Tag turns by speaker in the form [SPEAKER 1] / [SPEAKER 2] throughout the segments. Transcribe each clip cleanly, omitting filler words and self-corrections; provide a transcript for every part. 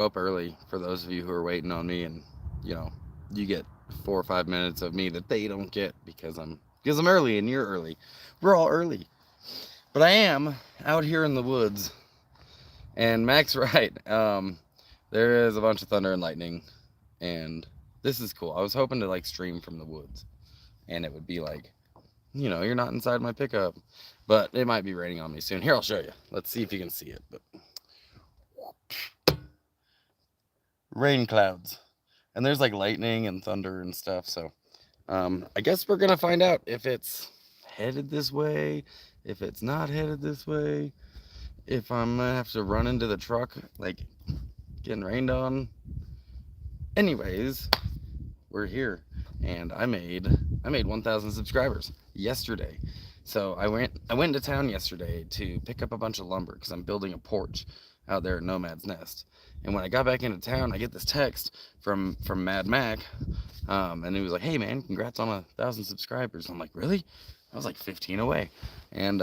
[SPEAKER 1] up early for those of you who are waiting on me, and you know, you get 4 or 5 minutes of me that they don't get because I'm early and you're early. We're all early, but I am out here in the woods, and Mac's right. There is a bunch of thunder and lightning, and this is cool. I was hoping to like stream from the woods, and it would be like, you're not inside my pickup, but it might be raining on me soon. Here, I'll show you. Let's see if you can see it. But rain clouds, and there's like lightning and thunder and stuff. So I guess we're gonna find out if it's headed this way, if it's not headed this way, if I'm gonna have to run into the truck like getting rained on. Anyways, we're here, and I made 1,000 subscribers yesterday. So I went to town yesterday to pick up a bunch of lumber because I'm building a porch out there at Nomad's Nest. And when I got back into town, I get this text from Mad Mac, and he was like, "Hey man, congrats on 1,000 subscribers." I'm like, "Really?" I was like 15 away, and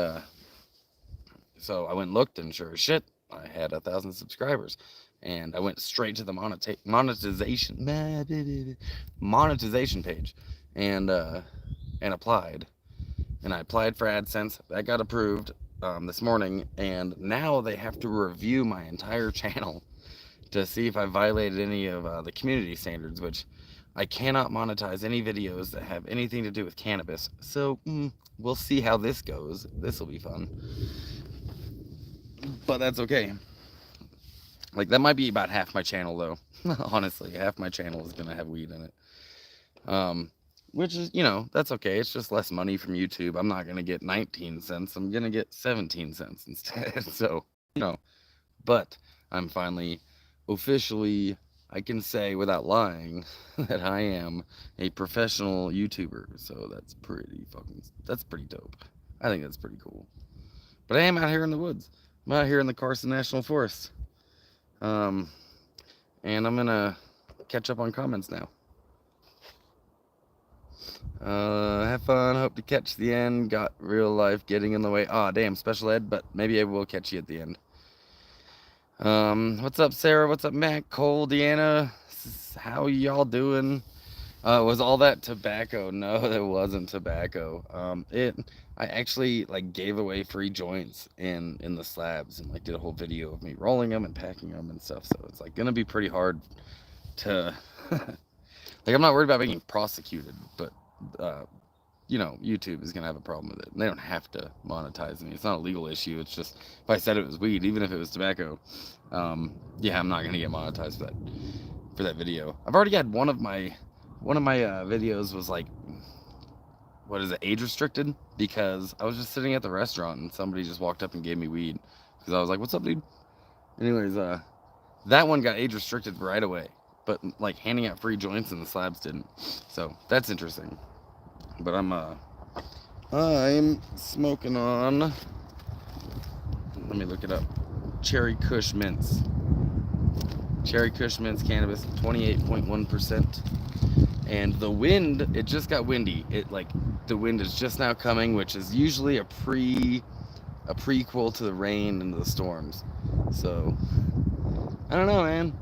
[SPEAKER 1] so I went and looked, and sure as shit, I had 1,000 subscribers. And I went straight to the monetization page, and applied. And I applied for AdSense. That got approved this morning, and now they have to review my entire channel to see if I violated any of the community standards, which I cannot monetize any videos that have anything to do with cannabis. So we'll see how this goes. This will be fun, but that's okay. Like, that might be about half my channel, though. Honestly, half my channel is gonna have weed in it. Which is, that's okay. It's just less money from YouTube. I'm not gonna get 19 cents. I'm gonna get 17 cents instead. So, but I'm finally officially, I can say without lying, that I am a professional YouTuber. So that's pretty dope. I think that's pretty cool. But I am out here in the woods. I'm out here in the Carson National Forest. And I'm gonna catch up on comments now. Have fun. Hope to catch the end. Got real life getting in the way. Ah, damn, special ed, but maybe I will catch you at the end. What's up, Sarah? What's up, Matt? Cole, Deanna? How y'all doing? Was all that tobacco? No, it wasn't tobacco. I actually like gave away free joints in the slabs, and like did a whole video of me rolling them and packing them and stuff. So it's like gonna be pretty hard to like, I'm not worried about being prosecuted, but YouTube is gonna have a problem with it. And they don't have to monetize me. It's not a legal issue. It's just if I said it was weed, even if it was tobacco, yeah, I'm not gonna get monetized for that video. I've already had one of my videos was like, what is it, age restricted, because I was just sitting at the restaurant and somebody just walked up and gave me weed because I was like, "What's up, dude?" Anyways, that one got age restricted right away, but like handing out free joints in the slabs didn't. So that's interesting. But I'm smoking on, let me look it up, Cherry Kush Mints. Cherry Kush Mints cannabis, 28.1%. And the wind, it just got windy. The wind is just now coming, which is usually a prequel to the rain and the storms. So I don't know, man.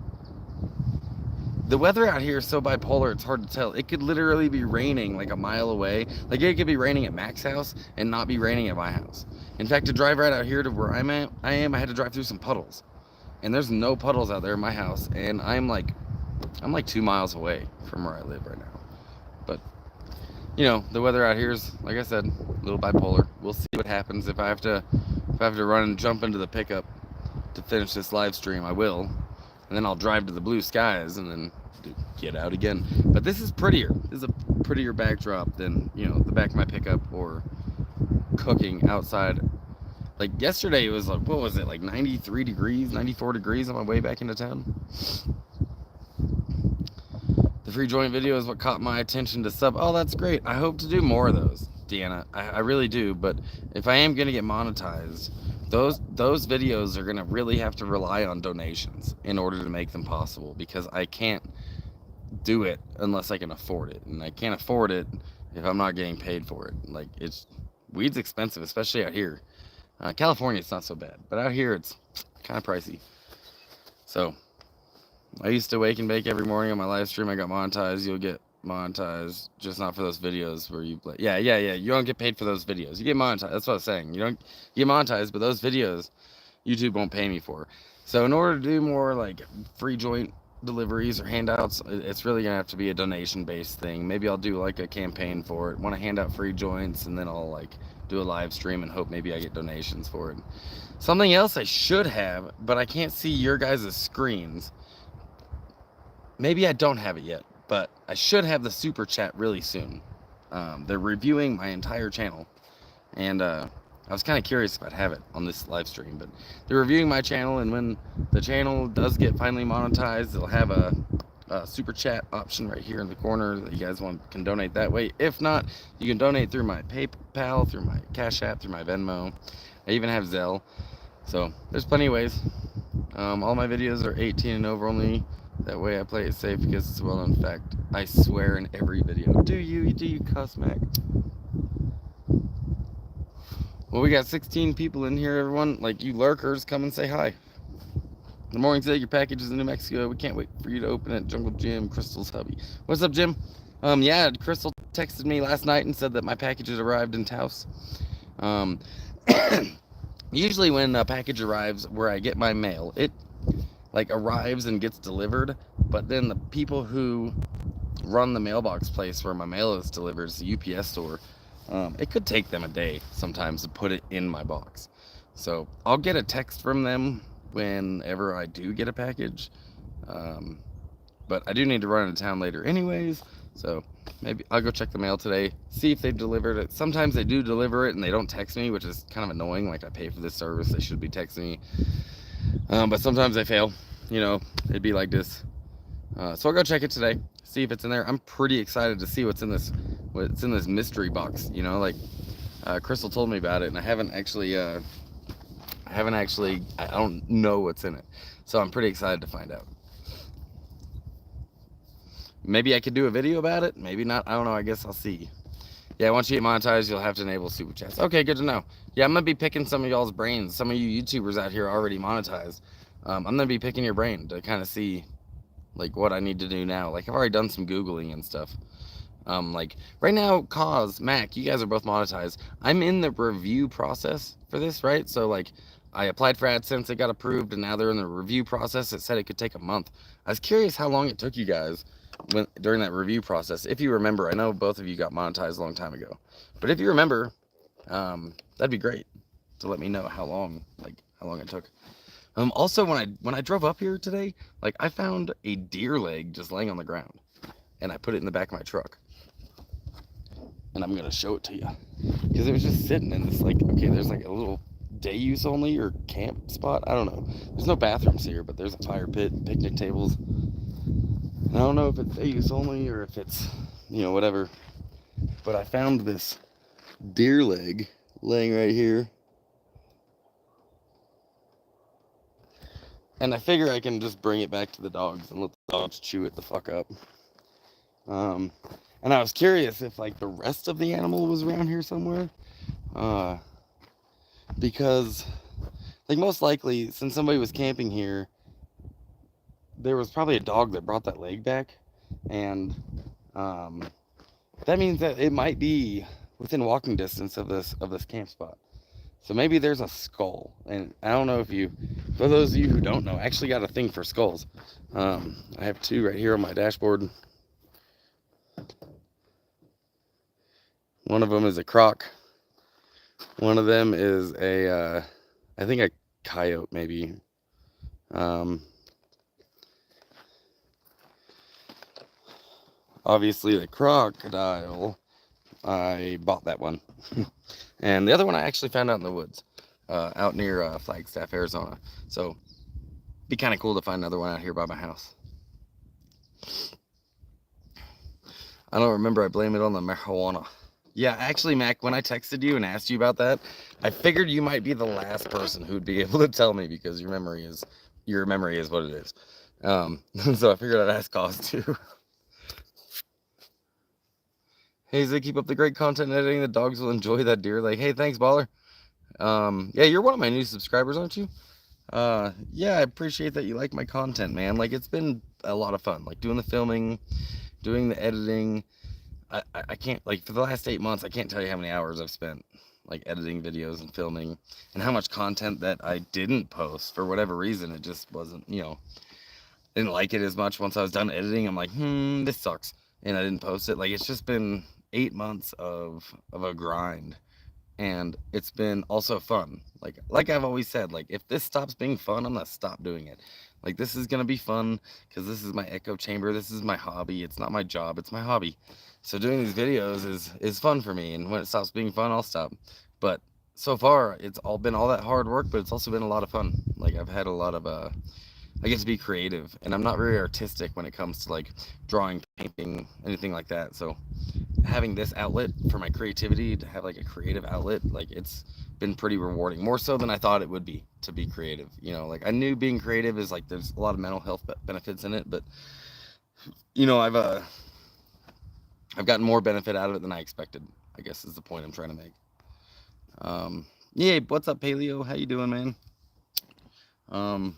[SPEAKER 1] The weather out here is so bipolar, it's hard to tell. It could literally be raining like a mile away. Like, it could be raining at Mac's house and not be raining at my house. In fact, to drive right out here to where I had to drive through some puddles. And there's no puddles out there in my house, and I'm like 2 miles away from where I live right now. But the weather out here is, like I said, a little bipolar. We'll see what happens. If I have to run and jump into the pickup to finish this live stream, I will. And then I'll drive to the blue skies and then get out again. But this is prettier. This is a prettier backdrop than, the back of my pickup or cooking outside. Like, yesterday it was like, what was it, like 93 degrees, 94 degrees on my way back into town. The free joint video is what caught my attention to sub. Oh, that's great. I hope to do more of those, Deanna. I really do. But if I am going to get monetized, those videos are going to really have to rely on donations in order to make them possible, because I can't do it unless I can afford it. And I can't afford it if I'm not getting paid for it. Like, weed's expensive, especially out here. California, it's not so bad. But out here, it's kind of pricey. So I used to wake and bake every morning on my live stream. I got monetized. You'll get monetized, just not for those videos where you play. Yeah. You don't get paid for those videos. You get monetized. That's what I was saying. You don't get monetized, but those videos, YouTube won't pay me for. So in order to do more like free joint deliveries or handouts, it's really gonna have to be a donation-based thing. Maybe I'll do like a campaign for it. Want to hand out free joints, and then I'll like do a live stream and hope maybe I get donations for it. Something else I should have, but I can't see your guys' screens. Maybe I don't have it yet, but I should have the super chat really soon. They're reviewing my entire channel, and I was kind of curious if I'd have it on this live stream, but they're reviewing my channel, and when the channel does get finally monetized, they'll have a super chat option right here in the corner that you guys can donate that way. If not, you can donate through my PayPal, through my Cash App, through my Venmo. I even have Zelle, so there's plenty of ways. All my videos are 18 and over only. That way I play it safe because it's a well-known fact. I swear in every video. Do you cuss, Mac? Well, we got 16 people in here, everyone. Like, you lurkers, come and say hi. Good morning today. Your package is in New Mexico. We can't wait for you to open it. Jungle Jim, Crystal's hubby. What's up, Jim? Yeah, Crystal texted me last night and said that my package has arrived in Taos. Usually when a package arrives where I get my mail, it like arrives and gets delivered, but then the people who run the mailbox place where my mail is delivered, is the UPS store, it could take them a day sometimes to put it in my box. So I'll get a text from them whenever I do get a package, but I do need to run into town later anyways, so maybe I'll go check the mail today, see if they've delivered it. Sometimes they do deliver it and they don't text me, which is kind of annoying. Like, I pay for this service, they should be texting me. But sometimes they fail, you know, it'd be like this. So I'll go check it today, see if it's in there. I'm pretty excited to see what's in this mystery box, you know, like Crystal told me about it, and I don't know what's in it. So I'm pretty excited to find out. Maybe I could do a video about it, maybe not, I don't know, I guess I'll see. Yeah, once you get monetized, you'll have to enable super chats. Okay, good to know. Yeah, I'm gonna be picking some of y'all's brains. Some of you YouTubers out here are already monetized. I'm gonna be picking your brain to kind of see like what I need to do now. Like, I've already done some Googling and stuff. Like right now, Mac, you guys are both monetized. I'm in the review process for this, right? So like, I applied for AdSense, it got approved, and now they're in the review process. It said it could take a month. I was curious how long it took you guys during that review process. If you remember, I know both of you got monetized a long time ago, but if you remember, that'd be great to let me know how long it took. Also, when I drove up here today, like, I found a deer leg just laying on the ground, and I put it in the back of my truck, and I'm gonna show it to you because it was just sitting in this, like, okay, there's like a little day use only or camp spot. I don't know. There's no bathrooms here, but there's a fire pit, picnic tables. I don't know if it's day use only or if it's, you know, whatever. But I found this deer leg laying right here. And I figure I can just bring it back to the dogs and let the dogs chew it the fuck up. And I was curious if like the rest of the animal was around here somewhere. Because like most likely, since somebody was camping here, there was probably a dog that brought that leg back. And that means that it might be within walking distance of this camp spot. So maybe there's a skull, and I don't know for those of you who don't know, I actually got a thing for skulls. I have two right here on my dashboard. One of them is a croc. One of them is I think a coyote maybe. Obviously the crocodile, I bought that one. And the other one I actually found out in the woods, out near Flagstaff, Arizona. So, be kind of cool to find another one out here by my house. I don't remember. I blame it on the marijuana. Yeah, actually, Mac, when I texted you and asked you about that, I figured you might be the last person who'd be able to tell me because your memory is what it is. So I figured I'd ask Cause too. Hey, Zig, keep up the great content and editing. The dogs will enjoy that deer leg. Hey, thanks, baller. Yeah, you're one of my new subscribers, aren't you? Yeah, I appreciate that you like my content, man. Like, it's been a lot of fun. Like, doing the filming, doing the editing. I can't, like, for the last 8 months, I can't tell you how many hours I've spent, like, editing videos and filming, and how much content that I didn't post for whatever reason. It just wasn't, didn't like it as much. Once I was done editing, I'm like, this sucks. And I didn't post it. Like, it's just been 8 months of a grind. And it's been also fun. Like I've always said, like, if this stops being fun, I'm gonna stop doing it. Like, this is gonna be fun because this is my echo chamber. This is my hobby. It's not my job. It's my hobby. So doing these videos is fun for me. And when it stops being fun, I'll stop. But so far, it's all been all that hard work, but it's also been a lot of fun. Like, I've had a lot of I get to be creative, and I'm not very artistic when it comes to like drawing, painting, anything like that. So having this outlet for my creativity, to have like a creative outlet, like, it's been pretty rewarding, more so than I thought it would be, to be creative. Like, I knew being creative is like, there's a lot of mental health benefits in it, but you know I've uh I've gotten more benefit out of it than I expected, I guess, is the point I'm trying to make. Yeah, what's up, Paleo? How you doing, man? um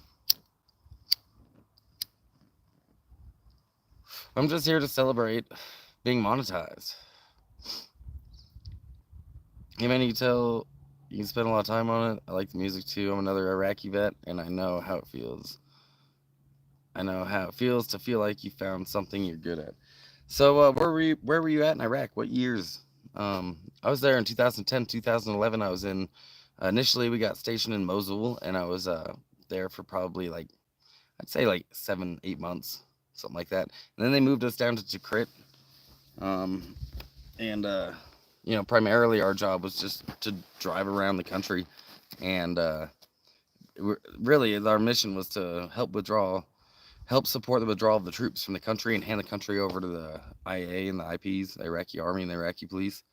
[SPEAKER 1] I'm just here to celebrate being monetized. Hey, man, you can spend a lot of time on it. I like the music too. I'm another Iraqi vet, and I know how it feels. I know how it feels to feel like you found something you're good at. So, where were you at in Iraq? What years? I was there in 2010, 2011. I was in. Initially, we got stationed in Mosul, and I was there for probably, like, I'd say, like 7, 8 months, something like that. And then they moved us down to Tikrit. Um, and primarily our job was just to drive around the country, and really our mission was to help support the withdrawal of the troops from the country and hand the country over to the IA and the IPs, the Iraqi army and the Iraqi police.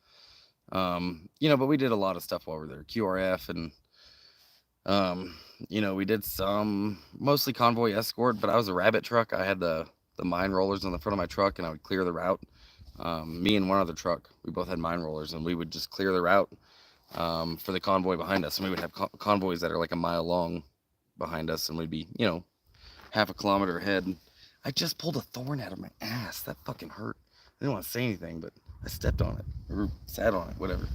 [SPEAKER 1] But we did a lot of stuff while we were there, QRF, and we did some mostly convoy escort. But I was a rabbit truck. I had the mine rollers on the front of my truck, and I would clear the route. Me and one other truck, we both had mine rollers, and we would just clear the route for the convoy behind us. And we would have convoys that are like a mile long behind us, and we'd be, half a kilometer ahead. I just pulled a thorn out of my ass. That fucking hurt. I didn't want to say anything, but I stepped on it or sat on it, whatever.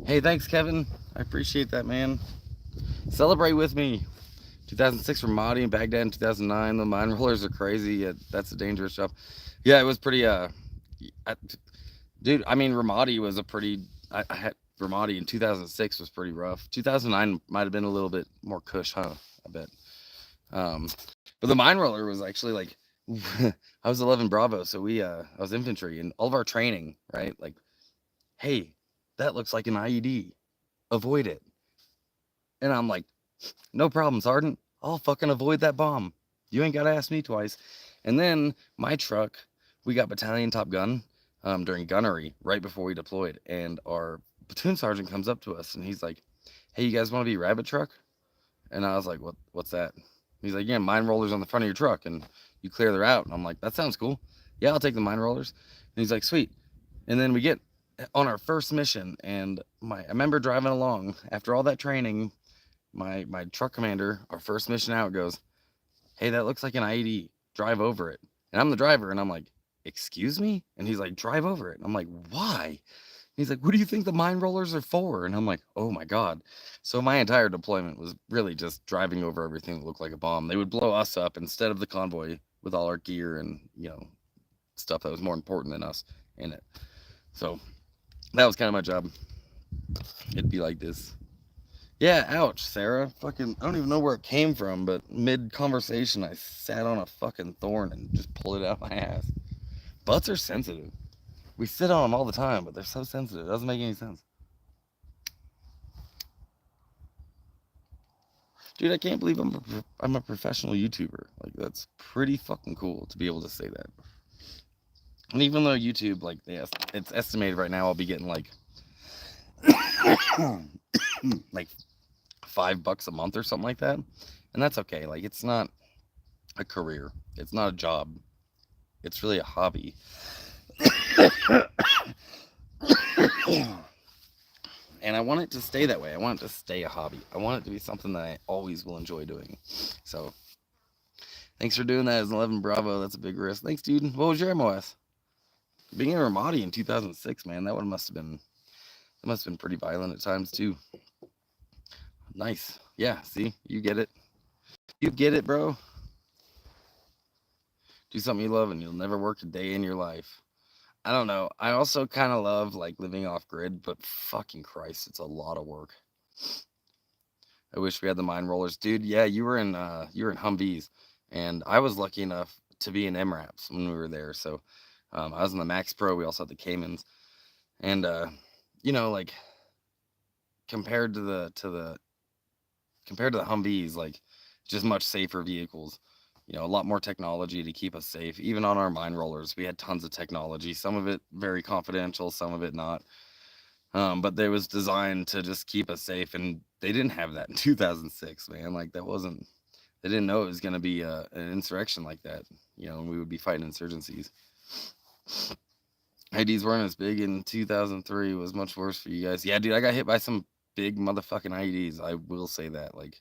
[SPEAKER 1] Hey, thanks, Kevin. I appreciate that, man. Celebrate with me. 2006 Ramadi and Baghdad in 2009. The mine rollers are crazy. Yeah, that's a dangerous job. Yeah, it was pretty. Dude, I mean, Ramadi was a pretty. I had Ramadi in 2006 was pretty rough. 2009 might have been a little bit more cush, huh? I bet. Um, but the mine roller was actually like, I was 11 Bravo, so I was infantry, and all of our training, right? Like, hey, that looks like an IED. Avoid it. And I'm like, no problem, Sergeant. I'll fucking avoid that bomb. You ain't gotta ask me twice. And then my truck, we got battalion top gun during gunnery right before we deployed, and our platoon sergeant comes up to us and he's like, "Hey, you guys want to be rabbit truck?" And I was like, What's that?" He's like, "Yeah, mine rollers on the front of your truck, and you clear the route." And I'm like, "That sounds cool. Yeah, I'll take the mine rollers." And he's like, "Sweet." And then we get on our first mission, and I remember driving along after all that training. My truck commander, our first mission out, goes, "Hey, that looks like an IED. Drive over it." And I'm the driver, and I'm like, "Excuse me?" And he's like, "Drive over it." And I'm like, "Why?" He's like, "What do you think the mine rollers are for?" And I'm like, "Oh my God." So my entire deployment was really just driving over everything that looked like a bomb. They would blow us up instead of the convoy with all our gear and, stuff that was more important than us in it. So that was kind of my job. It'd be like this. Yeah, ouch, Sarah. Fucking, I don't even know where it came from, but mid conversation, I sat on a fucking thorn and just pulled it out my ass. Butts are sensitive. We sit on them all the time, but they're so sensitive. It doesn't make any sense. Dude, I can't believe I'm a professional YouTuber. Like, that's pretty fucking cool to be able to say that. And even though YouTube, like, it's estimated right now I'll be getting like like $5 a month or something like that, and that's okay. Like, it's not a career. It's not a job. It's really a hobby. and I want it to stay that way. I want it to stay a hobby. I want it to be something that I always will enjoy doing. So thanks for doing that as an 11 Bravo. That's a big risk. Thanks, dude. What was your MOS? Being in Ramadi in 2006, man, that one must have been pretty violent at times too. Nice. Yeah, see, you get it. You get it, bro. Do something you love and you'll never work a day in your life. I don't know. I also kind of love like living off grid, but fucking Christ, it's a lot of work. I wish we had the mine rollers, dude. Yeah, you were in Humvees, and I was lucky enough to be in MRAPs when we were there. So I was in the Max Pro. We also had the Caymans, and like compared to the Humvees, like just much safer vehicles. A lot more technology to keep us safe. Even on our mine rollers, we had tons of technology. Some of it very confidential, some of it not. But they was designed to just keep us safe, and they didn't have that in 2006, man. Like that wasn't. They didn't know it was gonna be an insurrection like that. And we would be fighting insurgencies. IDs weren't as big in 2003. It was much worse for you guys. Yeah, dude, I got hit by some big motherfucking IEDs. I will say that. Like,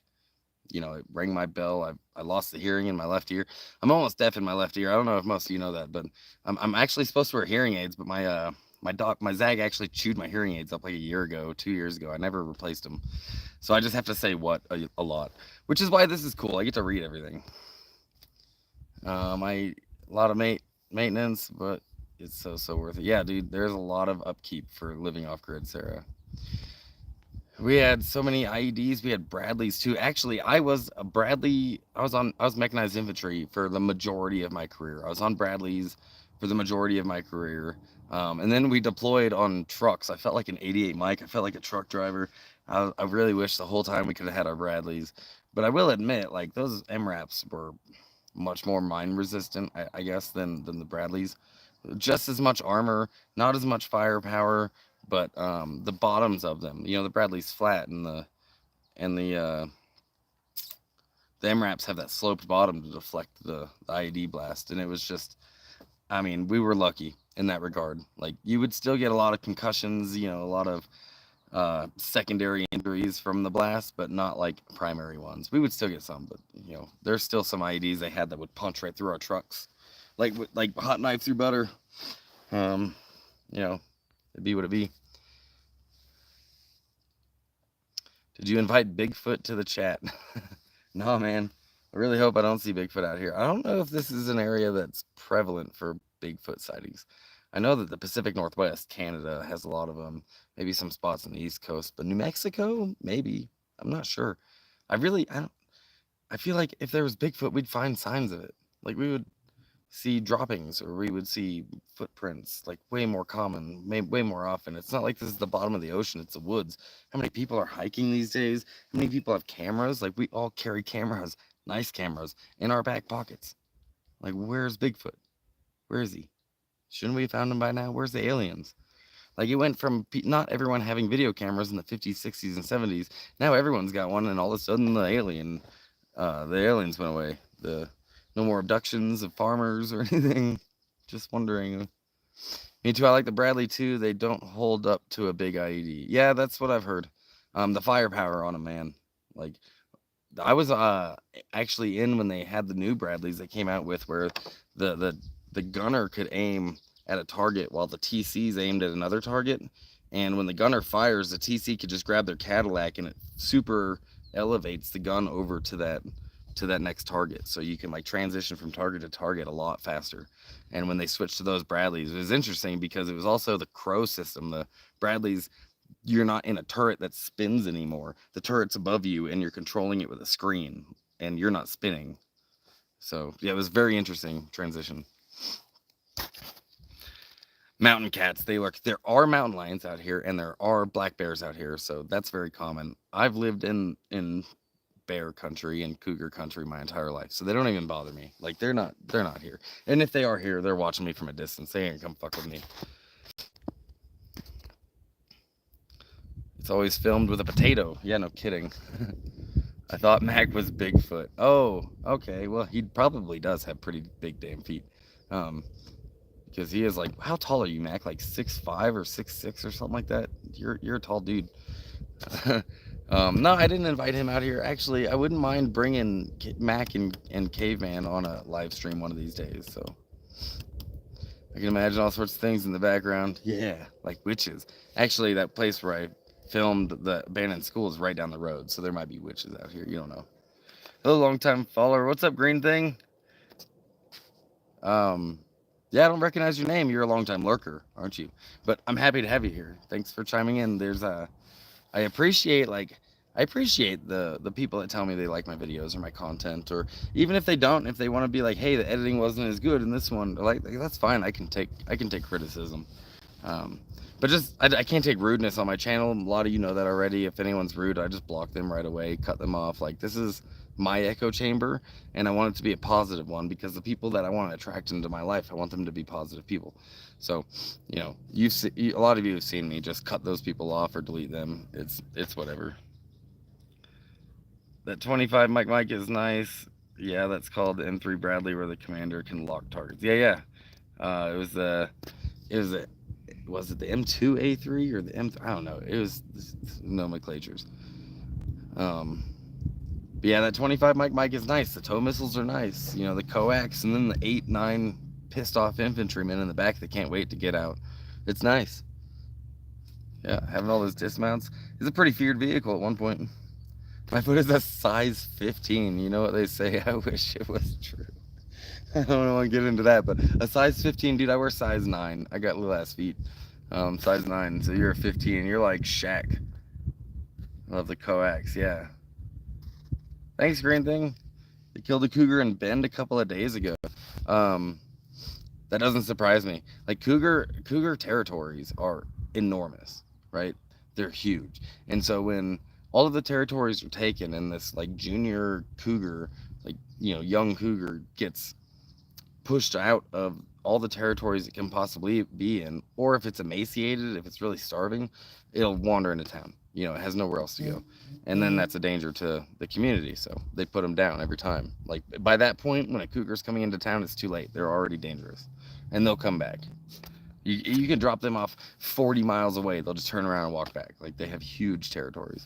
[SPEAKER 1] it rang my bell. I lost the hearing in my left ear. I'm almost deaf in my left ear. I don't know if most of you know that, but I'm actually supposed to wear hearing aids, but my Zag actually chewed my hearing aids up like a year ago, 2 years ago. I never replaced them. So I just have to say what a lot, which is why this is cool. I get to read everything. A lot of maintenance, but it's so worth it. Yeah, dude, there's a lot of upkeep for living off grid, Sarah. We had so many IEDs. We had Bradleys too. Actually, I was a Bradley. I was mechanized infantry for the majority of my career. I was on Bradleys for the majority of my career. And then we deployed on trucks. I felt like an 88 Mike. I felt like a truck driver. I really wish the whole time we could have had our Bradleys. But I will admit, like those MRAPs were much more mine resistant, I guess, than the Bradleys. Just as much armor, not as much firepower, but the bottoms of them, the Bradley's flat, and the MRAPs have that sloped bottom to deflect the IED blast, and it was just, I mean, we were lucky in that regard. Like you would still get a lot of concussions, a lot of secondary injuries from the blast, but not like primary ones. We would still get some, but there's still some IEDs they had that would punch right through our trucks, like hot knife through butter. It'd be what it be. Did you invite Bigfoot to the chat? No, man. I really hope I don't see Bigfoot out here. I don't know if this is an area that's prevalent for Bigfoot sightings. I know that the Pacific Northwest, Canada, has a lot of them. Maybe some spots on the East Coast, but New Mexico, maybe. I'm not sure. I don't. I feel like if there was Bigfoot, we'd find signs of it. Like we would see droppings, or we would see footprints, like way more common, way more often. It's not like this is the bottom of the ocean, it's the woods. How many people are hiking these days? How many people have cameras? Like we all carry cameras, nice cameras, in our back pockets. Like where's Bigfoot? Where is he? Shouldn't we have found him by now? Where's the aliens? Like it went from not everyone having video cameras in the 50s, 60s, and 70s. Now everyone's got one, and all of a sudden the aliens went away. No more abductions of farmers or anything. Just wondering. Me too. I like the Bradley too. They don't hold up to a big IED. Yeah, that's what I've heard. The firepower on them, man. Like I was actually in when they had the new Bradleys they came out with, where the gunner could aim at a target while the TC's aimed at another target. And when the gunner fires, the TC could just grab their Cadillac, and it super elevates the gun over to that next target, so you can like transition from target to target a lot faster. And when they switched to those Bradleys, it was interesting because it was also the Crow system. The Bradleys, you're not in a turret that spins anymore. The turret's above you, and you're controlling it with a screen, and you're not spinning. So yeah, it was very interesting transition. Mountain cats, they lurk. There are mountain lions out here, and there are black bears out here, so that's very common. I've lived in bear country and cougar country my entire life, so they don't even bother me. Like they're not here, and if they are here, they're watching me from a distance. They ain't come fuck with me. It's always filmed with a potato. Yeah, no kidding. I thought Mac was Bigfoot. Oh, okay. Well, he probably does have pretty big damn feet, because because he is like, how tall are you, Mac? Like 6'5" or 6'6" or something like that. You're a tall dude. No, I didn't invite him out here. Actually, I wouldn't mind bringing Mac and Caveman on a live stream one of these days. So I can imagine all sorts of things in the background. Yeah, like witches. Actually, that place where I filmed the abandoned school is right down the road, so there might be witches out here. You don't know. Hello, long time follower. What's up, Green Thing? Yeah, I don't recognize your name. You're a long time lurker, aren't you? But I'm happy to have you here. Thanks for chiming in. I appreciate the people that tell me they like my videos or my content, or even if they don't, if they want to be like, hey, the editing wasn't as good in this one, like that's fine. I can take criticism. Um, but I can't take rudeness on my channel. A lot of you know that already. If anyone's rude, I just block them right away, cut them off. Like, this is my echo chamber, and I want it to be a positive one, because the people that I want to attract into my life, I want them to be positive people. So, you know, a lot of you have seen me just cut those people off or delete them. It's whatever. That 25 Mike is nice. Yeah, that's called the M3 Bradley, where the commander can lock targets. Yeah. It was was it the M2A3 or the M? I don't know. It was nomenclatures. But yeah, that 25 Mike is nice. The tow missiles are nice. You know, the coax, and then the 8-9 pissed off infantrymen in the back that can't wait to get out. It's nice. Yeah, having all those dismounts. It's a pretty feared vehicle at one point. My foot is a size 15. You know what they say? I wish it was true. I don't want to get into that, but a size 15, dude, I wear size 9. I got little ass feet. Size 9, so you're a 15. You're like Shaq. I love the coax, yeah. Thanks, Green Thing. They killed a cougar in Bend a couple of days ago. That doesn't surprise me. Like, cougar territories are enormous, right? They're huge. And so when all of the territories are taken and this like junior cougar, like, you know, young cougar gets pushed out of all the territories it can possibly be in, or if it's emaciated, if it's really starving, it'll wander into town. You know, it has nowhere else to go. And then that's a danger to the community. So they put them down every time. Like, by that point, when a cougar's coming into town, it's too late. They're already dangerous. And they'll come back. You can drop them off 40 miles away. They'll just turn around and walk back. Like, they have huge territories.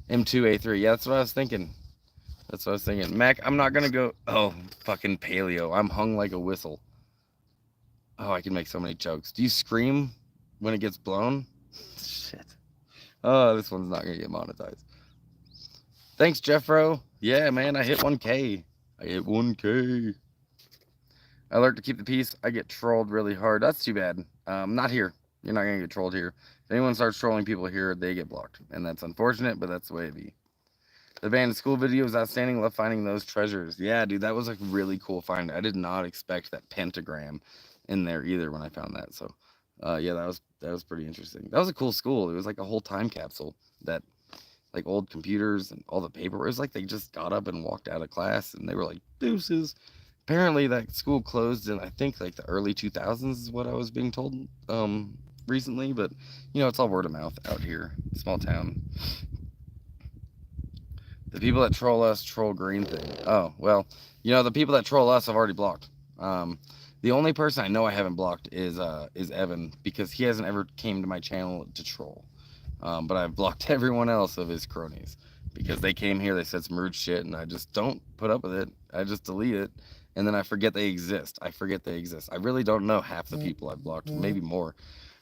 [SPEAKER 1] M2A3. Yeah, that's what I was thinking. Mac, I'm not going to go. Oh, fucking paleo. I'm hung like a whistle. Oh, I can make so many jokes. Do you scream when it gets blown? Shit. Oh, this one's not going to get monetized. Thanks, Jeffro. Yeah, man, I hit 1K. I learned to keep the peace. I get trolled really hard. That's too bad. Not here. You're not going to get trolled here. If anyone starts trolling people here, they get blocked. And that's unfortunate, but that's the way it be. The abandoned school video was outstanding. Love finding those treasures. Yeah, dude, that was a really cool find. I did not expect that pentagram in there either when I found that. So, yeah, that was pretty interesting. That was a cool school. It was like a whole time capsule that, like, old computers and all the paper. It was like they just got up and walked out of class and they were like, deuces. Apparently that school closed in, I think, like the early 2000s is what I was being told recently. But, you know, it's all word of mouth out here. Small town. The people that troll us troll Green Thing. Oh, well, you know, the people that troll us I've already blocked. The only person I know I haven't blocked is Evan, because he hasn't ever came to my channel to troll. But I've blocked everyone else of his cronies because they came here, they said some rude shit, and I just don't put up with it. I just delete it, and then I forget they exist. I really don't know half the people I've blocked, maybe more.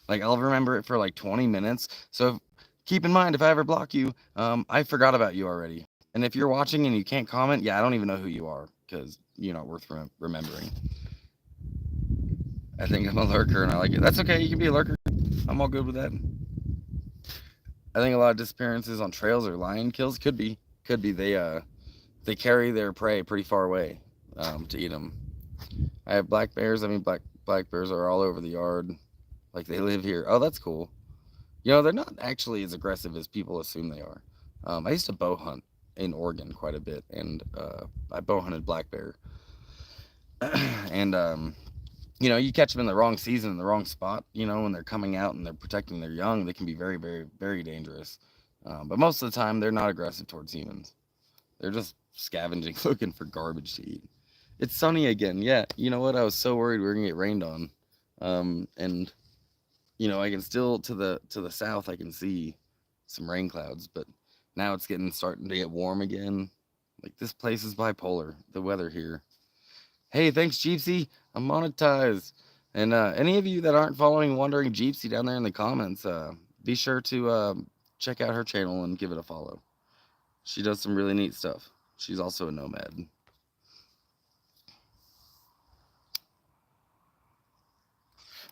[SPEAKER 1] Like, I'll remember it for like 20 minutes. So keep in mind, if I ever block you, I forgot about you already. And if you're watching and you can't comment, yeah, I don't even know who you are, because you're not worth remembering. I think I'm a lurker and I like it. That's okay, you can be a lurker. I'm all good with that. I think a lot of disappearances on trails or lion kills could be. They carry their prey pretty far away to eat them. I have black bears. I mean, black bears are all over the yard. Like, they live here. Oh, that's cool. You know, they're not actually as aggressive as people assume they are. I used to bow hunt in Oregon quite a bit, and I bow hunted black bear. And you know, you catch them in the wrong season, in the wrong spot, you know, when they're coming out and they're protecting their young, they can be very, very, very dangerous. But most of the time, they're not aggressive towards humans. They're just scavenging, looking for garbage to eat. It's sunny again. Yeah, you know what? I was so worried we were going to get rained on. And you know, I can still to the south I can see some rain clouds, but now it's starting to get warm again. Like this place is bipolar. The weather here. Hey, thanks, Jeepsy. I'm monetized. And any of you that aren't following Wandering Jeepsy down there in the comments, be sure to check out her channel and give it a follow. She does some really neat stuff. She's also a nomad.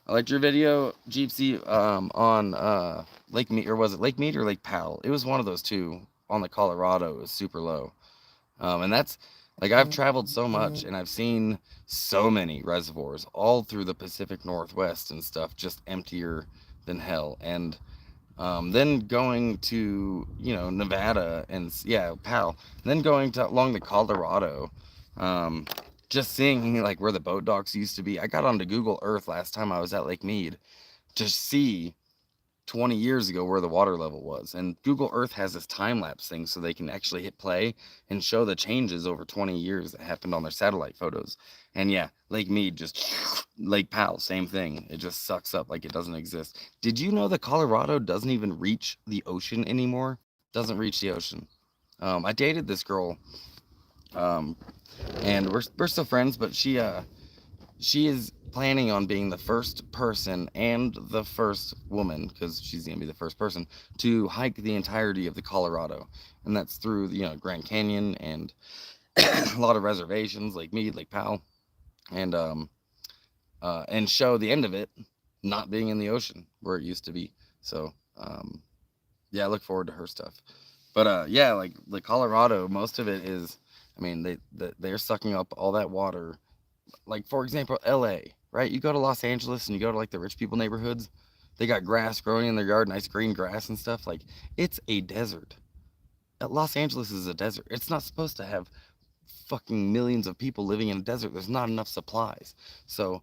[SPEAKER 1] I liked your video, Jeepsy, on Lake Mead, or was it Lake Mead or Lake Powell? It was one of those two on the Colorado. It was super low. And that's like I've traveled so much and I've seen so many reservoirs all through the Pacific Northwest and stuff, just emptier than hell. And then going to, you know, Nevada and yeah, Powell, then going to along the Colorado, um, just seeing like where the boat docks used to be. I got onto Google Earth last time I was at Lake Mead to see 20 years ago where the water level was. And Google Earth has this time lapse thing so they can actually hit play and show the changes over 20 years that happened on their satellite photos. And yeah, Lake Mead just Lake Powell, same thing. It just sucks up like it doesn't exist. Did you know that Colorado doesn't even reach the ocean anymore? Doesn't reach the ocean. I dated this girl, um, and we're still friends, but she is planning on being the first person and the first woman, because she's gonna be the first person to hike the entirety of the Colorado, and that's through you know Grand Canyon and a lot of reservations, Lake Mead, Lake Powell, and show the end of it not being in the ocean where it used to be. So yeah, I look forward to her stuff. But yeah, like the Colorado, most of it is, I mean, they're sucking up all that water. Like for example, LA, right? You go to Los Angeles and you go to like the rich people neighborhoods, they got grass growing in their yard, nice green grass and stuff. Like it's a desert. Los Angeles is a desert. It's not supposed to have fucking millions of people living in a desert. There's not enough supplies. So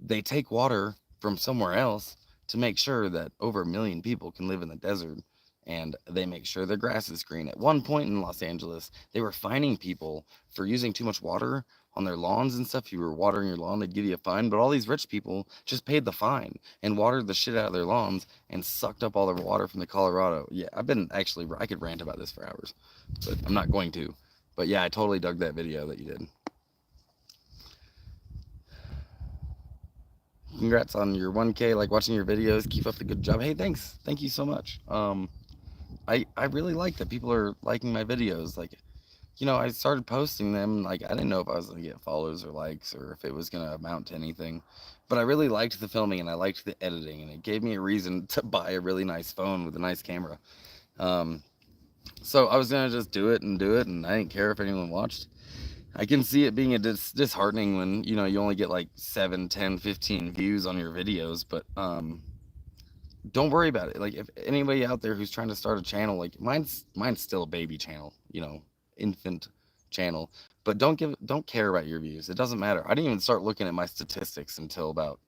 [SPEAKER 1] they take water from somewhere else to make sure that over 1 million people can live in the desert, and they make sure their grass is green. At one point in Los Angeles, they were fining people for using too much water on their lawns and stuff. If you were watering your lawn, they'd give you a fine. But all these rich people just paid the fine and watered the shit out of their lawns and sucked up all the water from the Colorado. Yeah, I could rant about this for hours, but I'm not going to. But yeah, I totally dug that video that you did. Congrats on your 1K, like watching your videos. Keep up the good job. Hey, thanks. Thank you so much. I really like that people are liking my videos. Like, you know, I started posting them. Like, I didn't know if I was going to get follows or likes or if it was going to amount to anything. But I really liked the filming and I liked the editing. And it gave me a reason to buy a really nice phone with a nice camera. So I was going to just do it. And I didn't care if anyone watched. I can see it being disheartening when, you know, you only get like 7, 10, 15 views on your videos. But don't worry about it. Like, if anybody out there who's trying to start a channel, like mine's still a baby channel, you know, infant channel, but don't care about your views. It doesn't matter. I didn't even start looking at my statistics until about,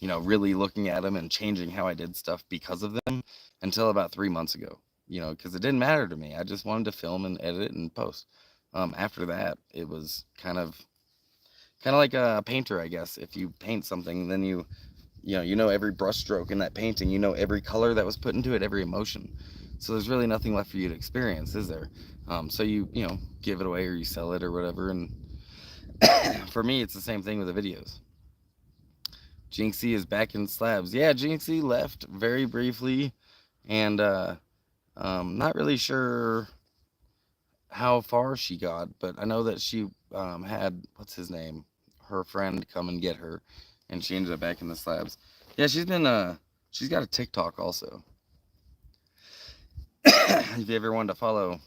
[SPEAKER 1] you know, really looking at them and changing how I did stuff because of them until about 3 months ago, you know, because it didn't matter to me. I just wanted to film and edit and post. After that, it was kind of like a painter, I guess. If you paint something, then you know every brush stroke in that painting, you know every color that was put into it, every emotion. So there's really nothing left for you to experience, is there? So you know give it away or you sell it or whatever. And for me, it's the same thing with the videos. Jinxie is back in slabs. Yeah, Jinxie left very briefly, and not really sure how far she got, but I know that she had what's his name, her friend come and get her, and she ended up back in the slabs. Yeah, she's got a TikTok also. If you ever wanted to follow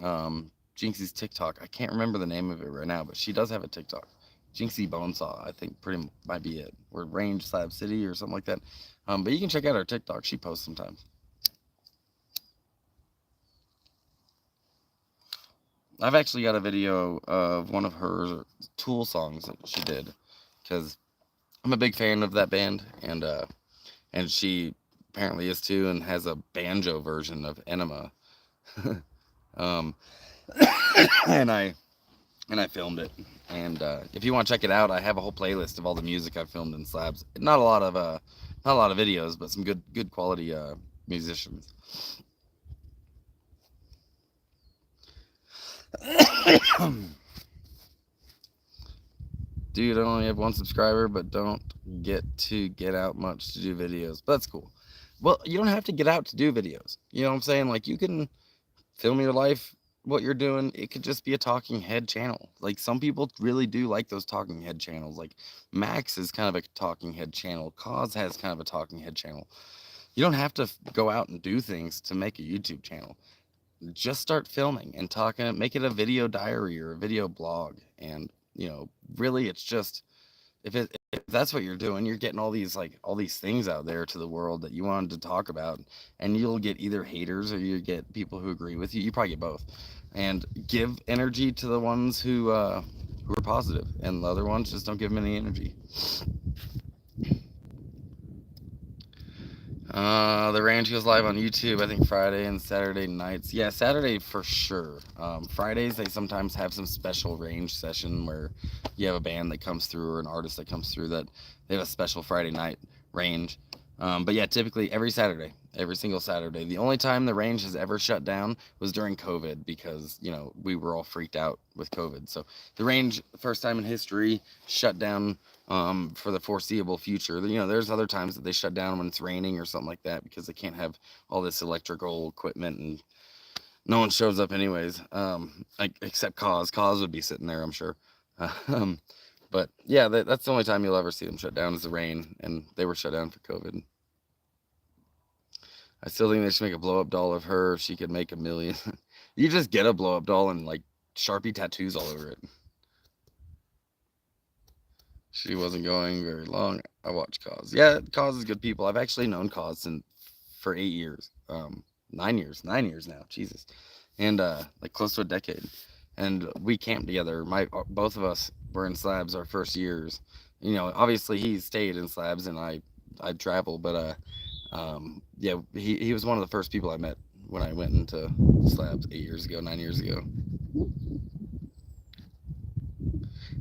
[SPEAKER 1] Jinxie's TikTok, I can't remember the name of it right now, but she does have a TikTok. Jinxie Bonesaw, I think pretty might be it, or Range Slab City or something like that. But you can check out her TikTok. She posts sometimes. I've actually got a video of one of her Tool songs that she did, because I'm a big fan of that band, and she apparently is too, and has a banjo version of Enema. um, and and I filmed it. And if you want to check it out, I have a whole playlist of all the music I filmed in slabs. Not a lot of videos, but some good quality musicians. Dude, I only have one subscriber, but don't get out much to do videos. But that's cool. Well, you don't have to get out to do videos. You know what I'm saying? Like, you can film your life, what you're doing. It could just be a talking head channel. Like, some people really do like those talking head channels. Like, Max is kind of a talking head channel. Cause has kind of a talking head channel. You don't have to go out and do things to make a YouTube channel. Just start filming and talking, make it a video diary or a video blog. And, really, it's just, if that's what you're doing, you're getting all these things out there to the world that you wanted to talk about, and you'll get either haters or you get people who agree with you. You probably get both, and give energy to the ones who are positive, and the other ones, just don't give them any energy. The range goes live on YouTube, I think Friday and Saturday nights. Yeah, Saturday for sure. Fridays, they sometimes have some special range session where you have a band that comes through or an artist that comes through that they have a special Friday night range. But yeah, typically every Saturday, every single Saturday. The only time the range has ever shut down was during COVID because, we were all freaked out with COVID. So the range, first time in history, shut down for the foreseeable future. There's other times that they shut down when it's raining or something like that because they can't have all this electrical equipment and no one shows up anyways. Except Cause. Cause would be sitting there, I'm sure. But yeah, that's the only time you'll ever see them shut down is the rain, and they were shut down for COVID. I still think they should make a blow up doll of her. She could make $1 million. You just get a blow up doll and like Sharpie tattoos all over it. She wasn't going very long. I watched Cause. Yeah, Cause is good people. I've actually known Cause for 8 years. 9 years. 9 years now. Jesus. And like close to a decade. And we camped together. Both of us were in slabs our first years. Obviously he stayed in slabs and I traveled, but yeah, he was one of the first people I met when I went into slabs 9 years ago.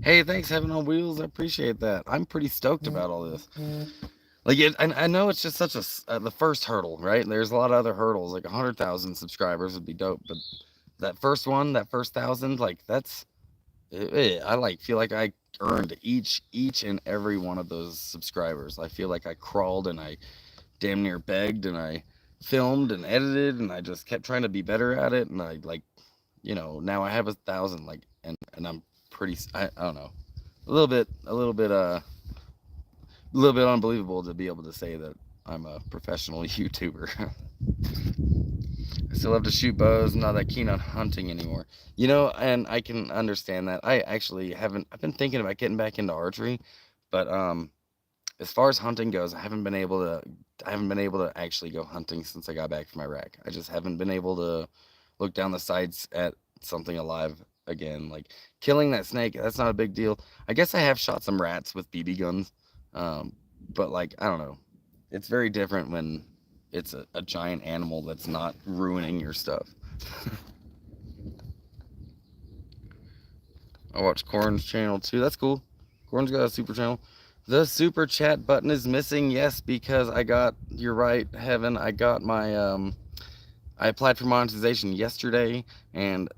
[SPEAKER 1] Hey, thanks, Heaven on Wheels. I appreciate that. I'm pretty stoked about all this. Like, I know it's just such the first hurdle, right? There's a lot of other hurdles. Like 100,000 subscribers would be dope, but that first 1,000, like I feel like I earned each and every one of those subscribers. I feel like I crawled and I damn near begged and I filmed and edited and I just kept trying to be better at it. And I now I have 1,000, like, and I'm pretty, I don't know, a little bit unbelievable to be able to say that I'm a professional YouTuber. I still have to shoot bows. I'm not that keen on hunting anymore. And I can understand that. I actually haven't. I've been thinking about getting back into archery, but as far as hunting goes, I haven't been able to actually go hunting since I got back from Iraq. I just haven't been able to look down the sights at something alive again. Like killing that snake, that's not a big deal. I guess I have shot some rats with BB guns, but like I don't know, it's very different when it's a giant animal that's not ruining your stuff. I watch Corn's channel too. That's cool. Corn's got a super channel. The super chat button is missing. Yes, because you're right, Heaven. I got my, I applied for monetization yesterday and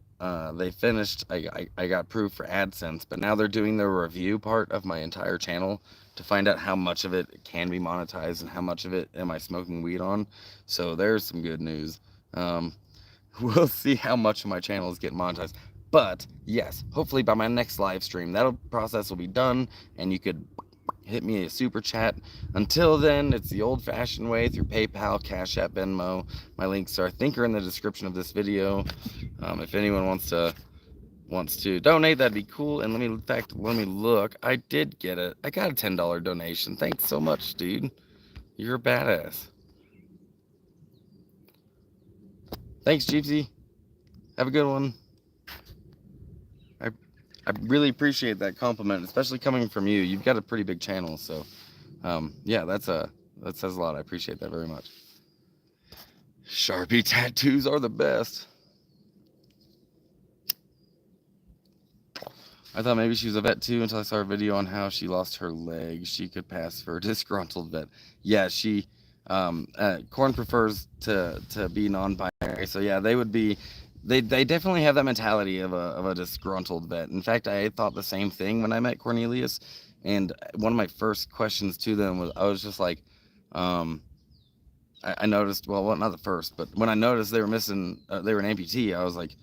[SPEAKER 1] they finished. I got approved for AdSense, but now they're doing the review part of my entire channel to find out how much of it can be monetized and how much of it am I smoking weed on. So there's some good news. We'll see how much of my channel is getting monetized. But yes, hopefully by my next live stream, that process will be done and you could hit me a super chat. Until then, it's the old-fashioned way through PayPal, Cashapp, Venmo. My links are, I think, are in the description of this video. If anyone wants to donate, that'd be cool. And let me look. I got a $10 donation. Thanks so much, dude. You're a badass. Thanks, Jeepsy. Have a good one. I really appreciate that compliment, especially coming from you. You've got a pretty big channel, so yeah, that says a lot. I appreciate that very much. Sharpie tattoos are the best. I thought maybe she was a vet too until I saw her video on how she lost her leg. She could pass for a disgruntled vet. Yeah, she. Corn prefers to be non-binary, so yeah, they would be. They definitely have that mentality of a disgruntled vet. In fact, I thought the same thing when I met Cornelius, and one of my first questions to them was I was just like, um, I noticed. Well, not the first, but when I noticed they were missing, they were an amputee. I was like,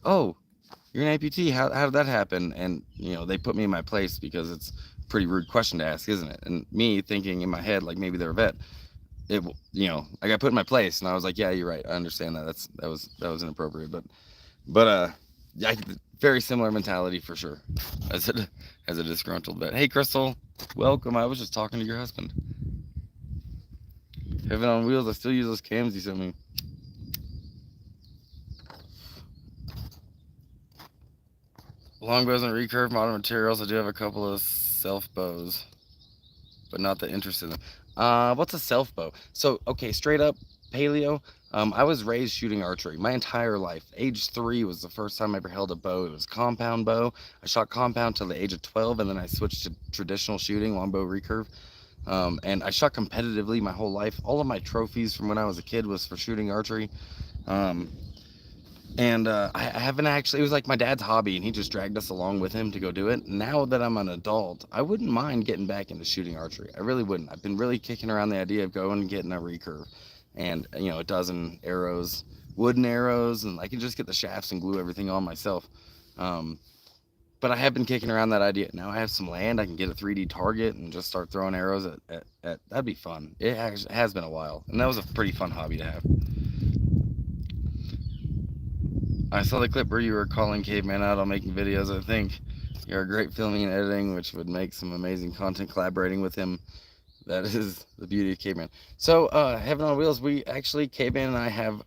[SPEAKER 1] oh, you're an amputee. How did that happen? And they put me in my place because it's a pretty rude question to ask, isn't it? And me thinking in my head like maybe they're a vet, I got put in my place, and I was like, yeah, you're right. I understand that. That was inappropriate, but yeah, very similar mentality for sure, as a disgruntled vet. Hey, Crystal, welcome. I was just talking to your husband. Heaven on wheels. I still use those cams you sent me. Longbows and recurve modern materials. I do have a couple of self bows, but not that interested in them. What's a self bow? So, okay, straight up paleo. I was raised shooting archery my entire life. Age 3 was the first time I ever held a bow. It was compound bow. I shot compound till the age of 12, and then I switched to traditional shooting, longbow recurve. And I shot competitively my whole life. All of my trophies from when I was a kid was for shooting archery. Um, and I haven't actually, it was like my dad's hobby, and he just dragged us along with him to go do it. Now that I'm an adult, I wouldn't mind getting back into shooting archery. I really wouldn't. I've been really kicking around the idea of going and getting a recurve and, a dozen arrows, wooden arrows, and I can just get the shafts and glue everything on myself. But I have been kicking around that idea. Now I have some land, I can get a 3D target and just start throwing arrows at that'd be fun. It has been a while, and that was a pretty fun hobby to have. I saw the clip where you were calling Caveman out on making videos. I think you're great filming and editing, which would make some amazing content collaborating with him. That is the beauty of Caveman. So, Heaven on Wheels, we actually, Caveman and I have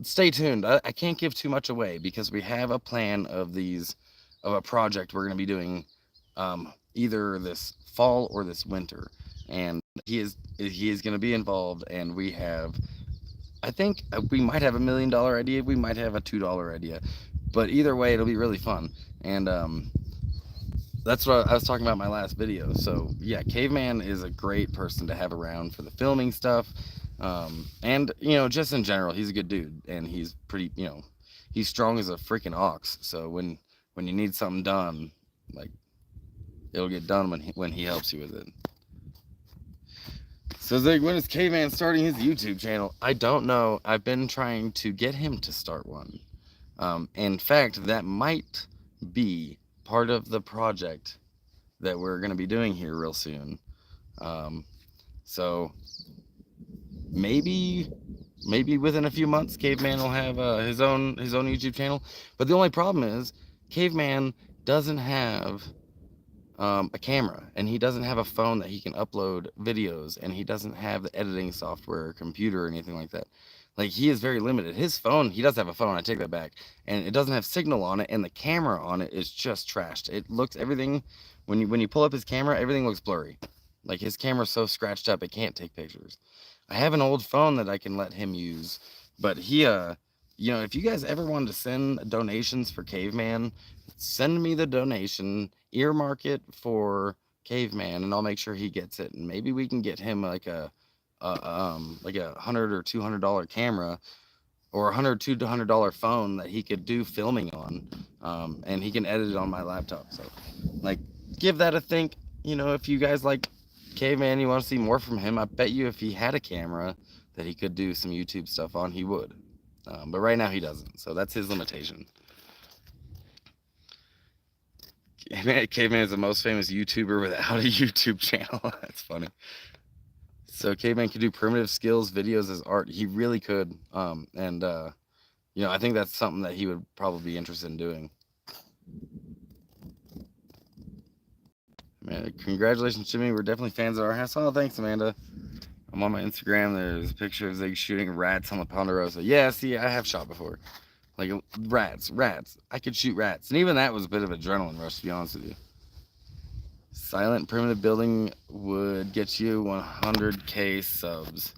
[SPEAKER 1] stay tuned. I can't give too much away because we have a plan of a project we're going to be doing either this fall or this winter. And he is going to be involved, and we have, I think we might have $1 million idea. We might have a $2 idea, but either way, it'll be really fun. And that's what I was talking about in my last video. So yeah, Caveman is a great person to have around for the filming stuff. And just in general, he's a good dude, and he's pretty, he's strong as a freaking ox. So when you need something done, like, it'll get done when he helps you with it. So Zig, when is Caveman starting his YouTube channel? I don't know. I've been trying to get him to start one. In fact, that might be part of the project that we're going to be doing here real soon. So maybe within a few months, Caveman will have his own YouTube channel. But the only problem is Caveman doesn't have a camera, and he doesn't have a phone that he can upload videos, and he doesn't have the editing software or computer or anything like that. Like, he is very limited. His phone, he does have a phone, I take that back, and it doesn't have signal on it, and the camera on it is just trashed. It looks, everything, when you pull up his camera, everything looks blurry. Like, his camera's so scratched up it can't take pictures. I have an old phone that I can let him use, but he if you guys ever wanted to send donations for Caveman, send me the donation, earmark it for Caveman, and I'll make sure he gets it. And maybe we can get him like a $100 or $200 camera, or $200 phone that he could do filming on, and he can edit it on my laptop. So, like, give that a think. If you guys like Caveman, you want to see more from him, I bet you if he had a camera that he could do some YouTube stuff on, he would. But right now he doesn't, so that's his limitation. Caveman is the most famous YouTuber without a YouTube channel. That's funny. So Caveman could do primitive skills videos as art. He really could. I think that's something that he would probably be interested in doing. Man, congratulations, Jimmy. We're definitely fans of our house. Oh, thanks, Amanda. I'm on my Instagram. There's a picture of Zig shooting rats on the Ponderosa. Yeah, see, I have shot before. Like, rats. I could shoot rats. And even that was a bit of an adrenaline rush, to be honest with you. Silent primitive building would get you 100K subs.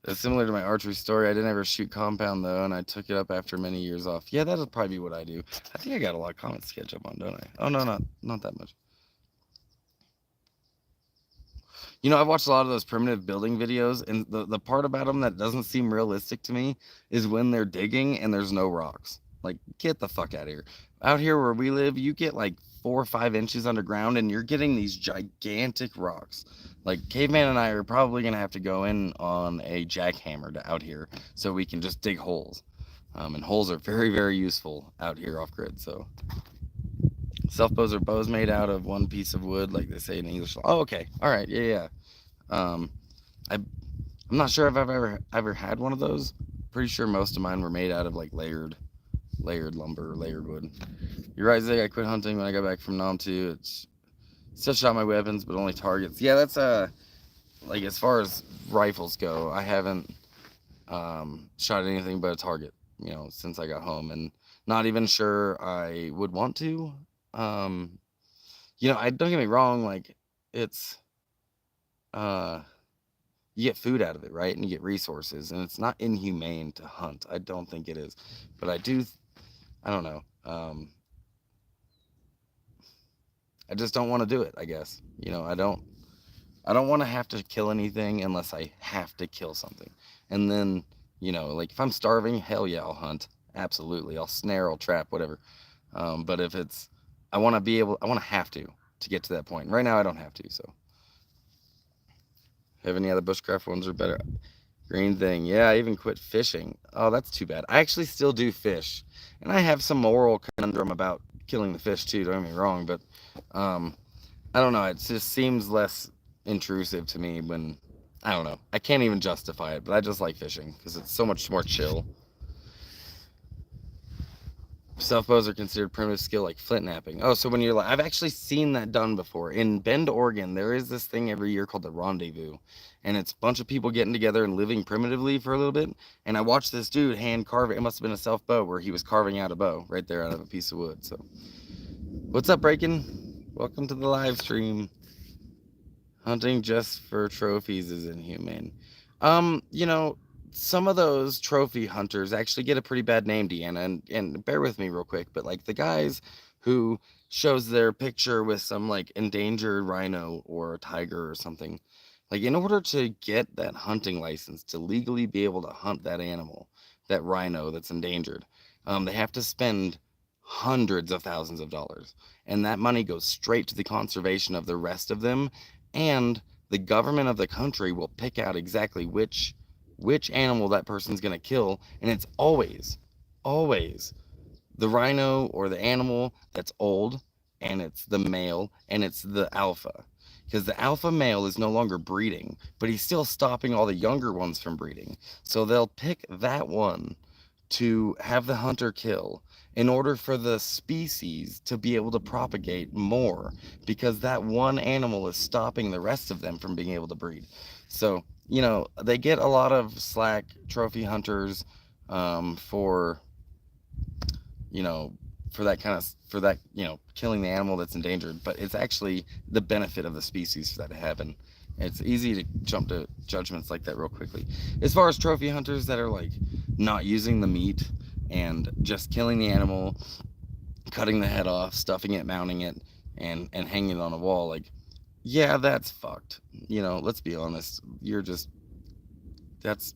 [SPEAKER 1] It's similar to my archery story. I didn't ever shoot compound though, and I took it up after many years off. Yeah, that'll probably be what I do. I think I got a lot of comments to catch up on, don't I? Oh no, not that much. You know, I've watched a lot of those primitive building videos, and the part about them that doesn't seem realistic to me is when they're digging and there's no rocks. Like, get the fuck out of here. Out here where we live, you get like 4 or 5 inches underground, and you're getting these gigantic rocks. Like, Caveman and I are probably gonna have to go in on a jackhammer out here so we can just dig holes. And holes are very, very useful out here off grid. So, self bows are bows made out of one piece of wood, like they say in English. Oh, okay, all right, yeah. I'm not sure if I've ever had one of those. Pretty sure most of mine were made out of like layered lumber, layered wood. You're right, Zig. I quit hunting when I got back from Nam too. It's still shot my weapons, but only targets. Yeah, that's like as far as rifles go, I haven't shot anything but a target. You know, since I got home, and not even sure I would want to. You know, I don't get me wrong. Like, it's you get food out of it, right? And you get resources, and it's not inhumane to hunt. I don't think it is, but I don't know. I just don't want to do it, I guess. You know, I don't want to have to kill anything unless I have to kill something. And then, you know, like if I'm starving, hell yeah, I'll hunt. Absolutely. I'll snare, I'll trap, whatever. But if it's, I want to have to get to that point. Right now I don't have to, so. Have any other bushcraft ones are better? Green thing. Yeah, I even quit fishing. Oh, that's too bad. I actually still do fish. And I have some moral conundrum about killing the fish too, don't get me wrong, but I don't know, it just seems less intrusive to me when, I don't know. I can't even justify it, but I just like fishing because it's so much more chill. Self bows are considered primitive skill like flint napping. Oh, so when you're like, I've actually seen that done before. In Bend, Oregon, there is this thing every year called the Rendezvous. And it's a bunch of people getting together and living primitively for a little bit. And I watched this dude hand carve it. It must have been a self bow where he was carving out a bow right there out of a piece of wood. So, what's up, Breakin'? Welcome to the live stream. Hunting just for trophies is inhumane. You know, some of those trophy hunters actually get a pretty bad name, Deanna, and bear with me real quick, but like the guys who shows their picture with some like endangered rhino or a tiger or something, like in order to get that hunting license to legally be able to hunt that animal, that rhino that's endangered, they have to spend hundreds of thousands of dollars, and that money goes straight to the conservation of the rest of them, and the government of the country will pick out exactly which animal that person's going to kill, and it's always the rhino or the animal that's old, and it's the male, and it's the alpha, because the alpha male is no longer breeding, but he's still stopping all the younger ones from breeding. So they'll pick that one to have the hunter kill in order for the species to be able to propagate more, because that one animal is stopping the rest of them from being able to breed. So, you know, they get a lot of slack, trophy hunters, for, you know, for that, you know, killing the animal that's endangered, but it's actually the benefit of the species for that to happen. It's easy to jump to judgments like that real quickly. As far as trophy hunters that are like not using the meat and just killing the animal, cutting the head off, stuffing it, mounting it, and hanging it on a wall, like, yeah, that's fucked. You know, let's be honest. You're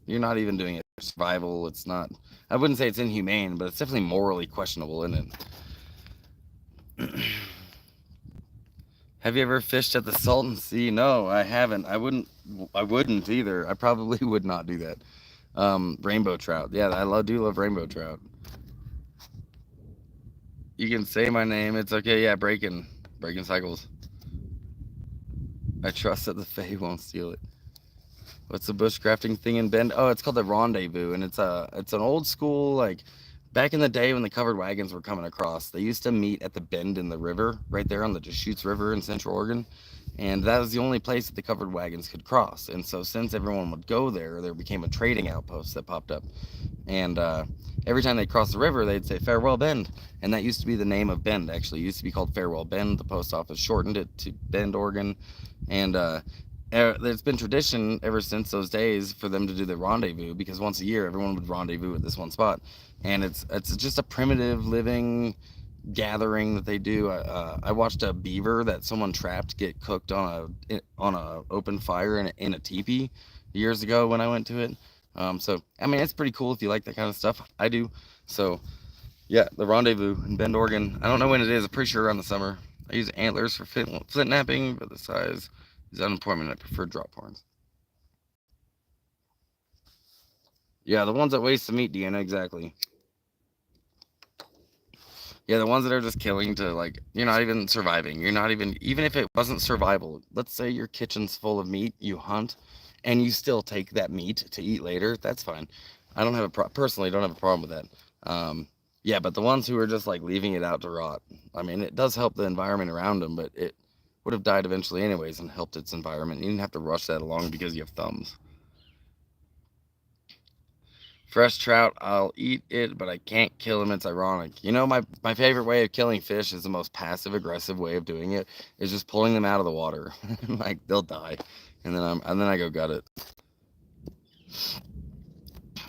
[SPEAKER 1] not even doing it for survival. It's not, I wouldn't say it's inhumane, but it's definitely morally questionable, isn't it? Have you ever fished at the Salton Sea? No, I haven't. I wouldn't either. I probably would not do that. Rainbow trout. Yeah, I do love rainbow trout. You can say my name. It's okay. Yeah, breaking cycles. I trust that the Fae won't steal it. What's the bushcrafting thing in Bend? Oh, it's called the Rendezvous, and it's an old school, like, back in the day when the covered wagons were coming across, they used to meet at the bend in the river, right there on the Deschutes River in Central Oregon. And that was the only place that the covered wagons could cross. And so since everyone would go there became a trading outpost that popped up. And every time they crossed the river, they'd say, "Farewell, Bend." And that used to be the name of Bend, actually. It used to be called Farewell Bend. The post office shortened it to Bend, Oregon. And there's been tradition ever since those days for them to do the rendezvous, because once a year everyone would rendezvous at this one spot, and it's just a primitive living gathering that they do. I watched a beaver that someone trapped get cooked on a open fire in a teepee years ago when I went to it. So I mean, it's pretty cool if you like that kind of stuff. I do. So yeah, the rendezvous in Bend, Oregon. I don't know when it is. I'm pretty sure around the summer. I use antlers for flint napping, but the size is unemployment. I prefer drop horns. Yeah, the ones that waste the meat, Deanna, exactly. Yeah, the ones that are just killing to, like, you're not even surviving. You're not even if it wasn't survival. Let's say your kitchen's full of meat, you hunt, and you still take that meat to eat later. That's fine. I don't have personally don't have a problem with that. Yeah, but the ones who are just like leaving it out to rot. I mean, it does help the environment around them, but it would have died eventually anyways and helped its environment. You didn't have to rush that along because you have thumbs. Fresh trout, I'll eat it, but I can't kill them. It's ironic. You know, my favorite way of killing fish is the most passive aggressive way of doing it is just pulling them out of the water. Like they'll die, and then I go gut it.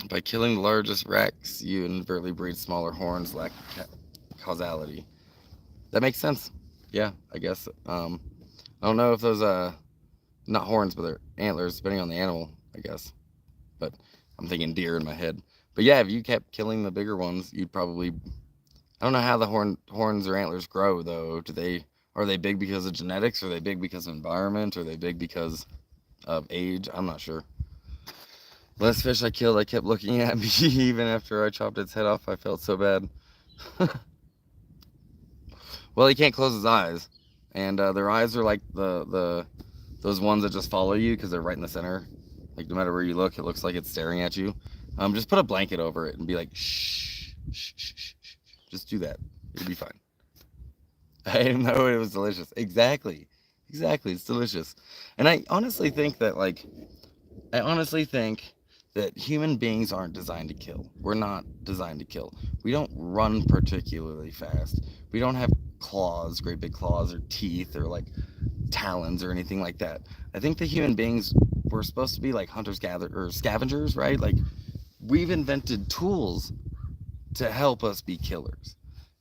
[SPEAKER 1] By killing the largest wrecks, you inadvertently breed smaller horns, lack causality. That makes sense. Yeah, I guess. I don't know if those not horns, but they're antlers, depending on the animal, I guess. But I'm thinking deer in my head. But yeah, if you kept killing the bigger ones, you'd probably. I don't know how the horns or antlers grow though. Are they big because of genetics? Are they big because of environment? Are they big because of age? I'm not sure. Last fish I killed, I kept looking at me even after I chopped its head off. I felt so bad. Well, he can't close his eyes, and their eyes are like the those ones that just follow you because they're right in the center. Like no matter where you look, it looks like it's staring at you. Just put a blanket over it and be like, shh, shh, shh, shh, shh. Just do that. It'll be fine. I didn't know it was delicious. Exactly, exactly. It's delicious, and I honestly think that human beings aren't designed to kill. We're not designed to kill. We don't run particularly fast. We don't have claws, great big claws, or teeth, or like talons, or anything like that. I think the human beings were supposed to be like hunters, gather, or scavengers, right? Like we've invented tools to help us be killers.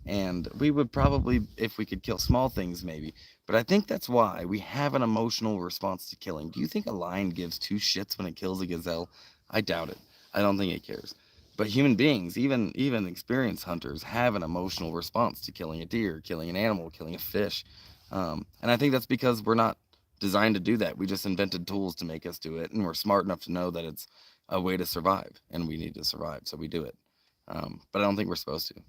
[SPEAKER 1] And we would probably, if we could kill small things, maybe. But I think that's why we have an emotional response to killing. Do you think a lion gives two shits when it kills a gazelle? I doubt it. I don't think it cares. But human beings, even experienced hunters, have an emotional response to killing a deer, killing an animal, killing a fish. And I think that's because we're not designed to do that. We just invented tools to make us do it, and we're smart enough to know that it's a way to survive, and we need to survive, so we do it. But I don't think we're supposed to.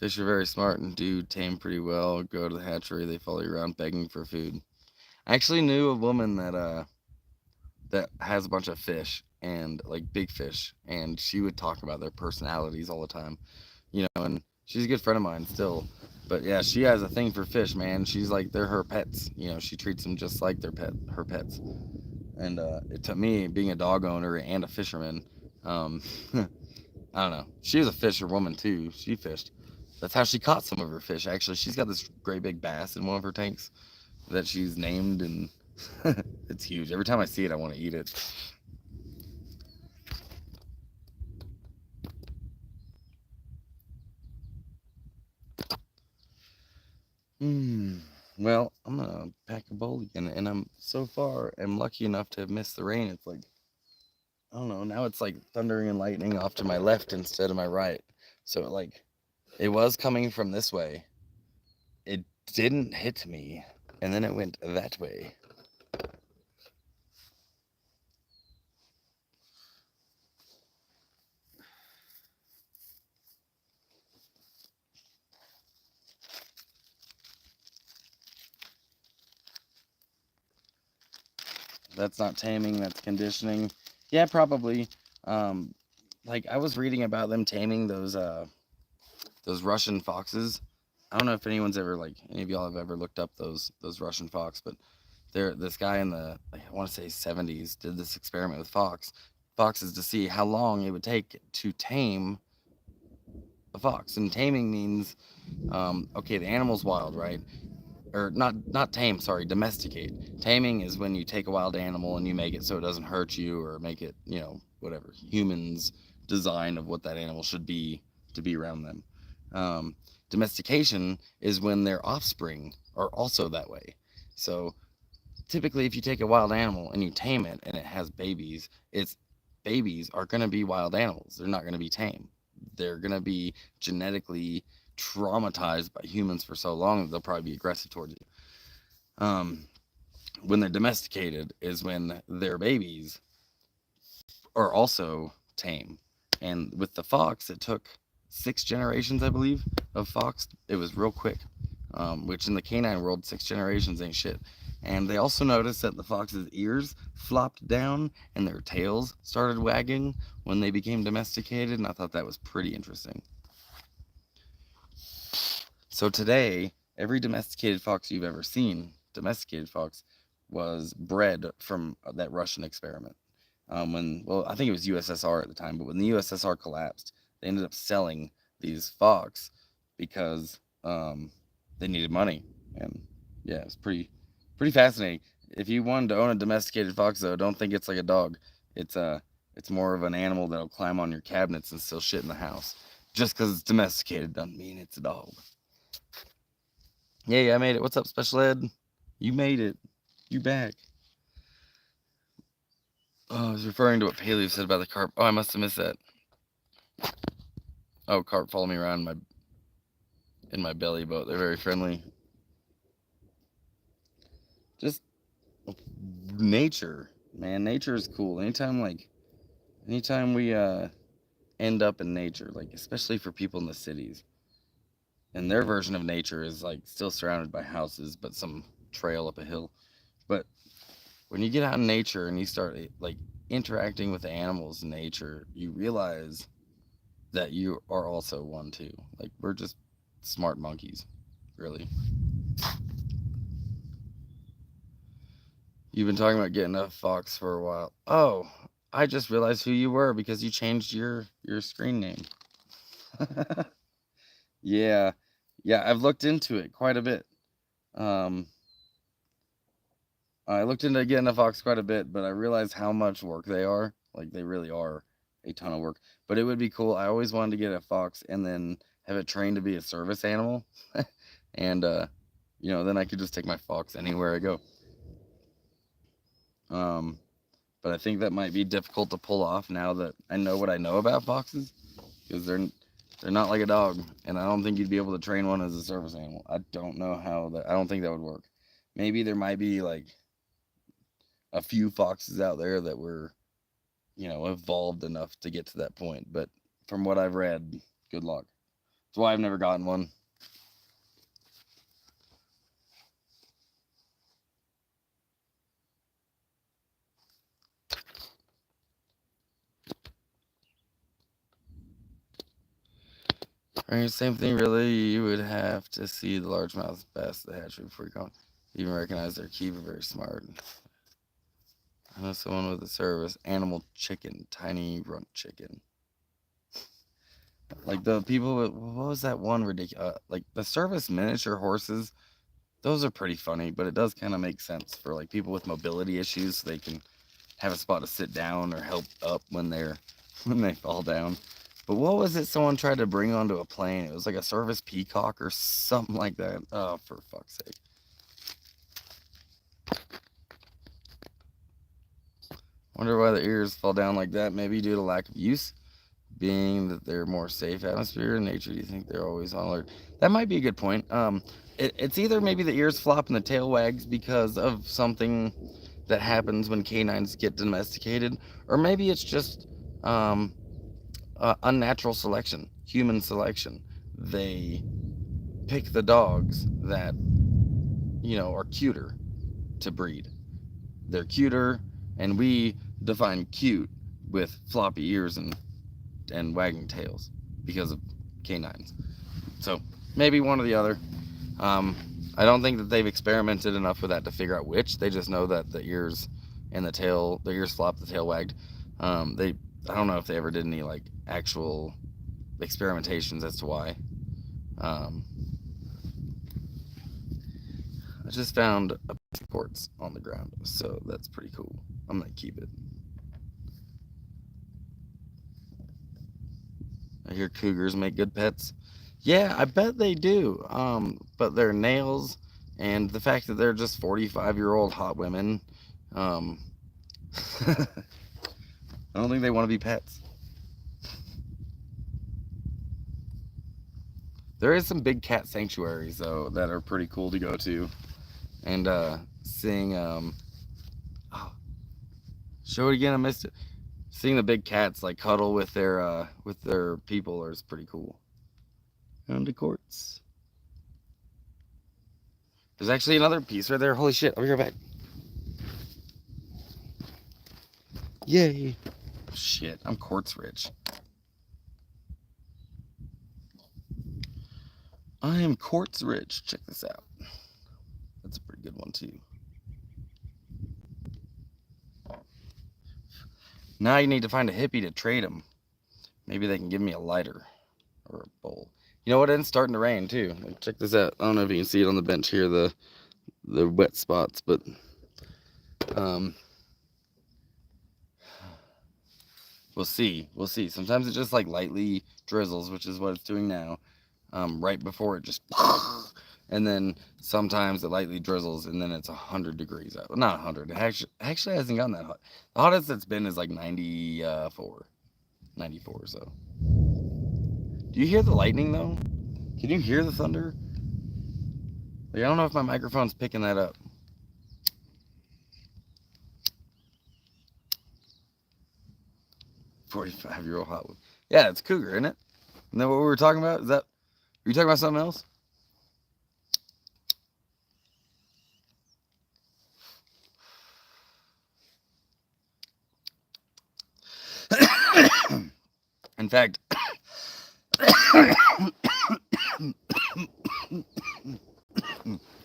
[SPEAKER 1] Fish are very smart and do tame pretty well. Go to the hatchery, they follow you around begging for food. I actually knew a woman that has a bunch of fish and like big fish, and she would talk about their personalities all the time. And she's a good friend of mine still. But yeah, she has a thing for fish, man. She's like they're her pets. She treats them just like her pets. And it took me being a dog owner and a fisherman. Um, I don't know. She was a fisher woman too. She fished. That's how she caught some of her fish. Actually, she's got this great big bass in one of her tanks that she's named, and it's huge. Every time I see it, I want to eat it. Hmm. Well, I'm gonna pack a bowl again, and I'm so far am lucky enough to have missed the rain. It's like I don't know. Now it's like thundering and lightning off to my left instead of my right. So it was coming from this way. It didn't hit me, and then it went that way. That's not taming, that's conditioning. Yeah, probably. Um, like I was reading about them taming those Russian foxes. I don't know if anyone's ever like any of y'all have ever looked up those Russian fox, but this guy in the I want to say 70s did this experiment with foxes to see how long it would take to tame a fox. And taming means, okay, the animal's wild, right? Or not tame, sorry, domesticate. Taming is when you take a wild animal and you make it so it doesn't hurt you, or make it, whatever humans design of what that animal should be to be around them. Domestication is when their offspring are also that way. So typically, if you take a wild animal and you tame it and it has babies, its babies are going to be wild animals. They're not going to be tame. They're going to be genetically traumatized by humans for so long that they'll probably be aggressive towards you. When they're domesticated is when their babies are also tame. And with the fox, it took 6 generations, I believe, of fox. It was real quick, which in the canine world, 6 generations ain't shit. And they also noticed that the fox's ears flopped down and their tails started wagging when they became domesticated, and I thought that was pretty interesting. So today, every domesticated fox you've ever seen, domesticated fox, was bred from that Russian experiment. I think it was USSR at the time, but when the USSR collapsed, they ended up selling these fox because they needed money. And yeah, it's pretty fascinating. If you wanted to own a domesticated fox, though, don't think it's like a dog. It's more of an animal that'll climb on your cabinets and steal shit in the house. Just because it's domesticated doesn't mean it's a dog. Yay, I made it. What's up, Special Ed? You made it. You back. Oh, I was referring to what Paley said about the carp. Oh, I must have missed that. Oh, carp follow me around in my belly boat. They're very friendly. Just nature, man. Nature is cool. Anytime we end up in nature, like especially for people in the cities, and their version of nature is like still surrounded by houses, but some trail up a hill. But when you get out in nature and you start like interacting with the animals in nature, you realize that you are also one too. Like we're just smart monkeys, really. You've been talking about getting a fox for a while. Oh, I just realized who you were because you changed your screen name. Yeah, I've looked into it quite a bit. I looked into getting a fox quite a bit, but I realized how much work they are. Like they really are a ton of work. But it would be cool. I always wanted to get a fox and then have it trained to be a service animal, and then I could just take my fox anywhere I go. But I think that might be difficult to pull off now that I know what I know about foxes, because they're not like a dog, and I don't think you'd be able to train one as a service animal. I don't know how that. I don't think that would work. Maybe there might be like a few foxes out there that were, evolved enough to get to that point. But from what I've read, good luck. That's why I've never gotten one. Right, same thing, really. You would have to see the largemouth bass at the hatchery before you go. Even recognize their keeper, very smart. I know someone with a service animal chicken, tiny runt chicken. Like the people with, what was that one ridiculous? Like the service miniature horses, those are pretty funny, but it does kind of make sense for like people with mobility issues, so they can have a spot to sit down or help up when they fall down. But what was it someone tried to bring onto a plane? It was like a service peacock or something like that. Oh, for fuck's sake. Wonder why the ears fall down like that. Maybe due to lack of use, being that they're more safe atmosphere in nature. Do you think they're always on alert? That might be a good point. It's either maybe the ears flop and the tail wags because of something that happens when canines get domesticated, or maybe it's just unnatural selection, human selection. They pick the dogs that are cuter to breed. They're cuter, and we define cute with floppy ears and wagging tails because of canines. So maybe one or the other. I don't think that they've experimented enough with that to figure out which. They just know that the ears and the ears flopped, the tail wagged. I don't know if they ever did any like actual experimentations as to why. I just found a piece of quartz on the ground, so that's pretty cool. I'm gonna keep it. I hear cougars make good pets. Yeah, I bet they do. But their nails and the fact that they're just 45-year-old hot women, I don't think they want to be pets. There is some big cat sanctuaries though that are pretty cool to go to, and seeing oh, show it again. I missed it. Seeing the big cats like cuddle with their people is pretty cool. And the quartz. There's actually another piece right there. Holy shit! I'll be right back. Yay! Shit, I'm quartz rich. I am quartz rich. Check this out. That's a pretty good one too. Now you need to find a hippie to trade them. Maybe they can give me a lighter or a bowl. You know what? It's starting to rain too. Like, check this out. I don't know if you can see it on the bench here, the wet spots, but we'll see. We'll see. Sometimes it just like lightly drizzles, which is what it's doing now. Right before it just, and then sometimes it lightly drizzles, and then it's 100 degrees out. Well, not 100. It actually hasn't gotten that hot. The hottest it's been is like 94, 94 or so. Do you hear the lightning though? Can you hear the thunder? Like, I don't know if my microphone's picking that up. "45-year-old hot one." Yeah, it's cougar, isn't it? Isn't that what we were talking about? Are you talking about something else? In fact,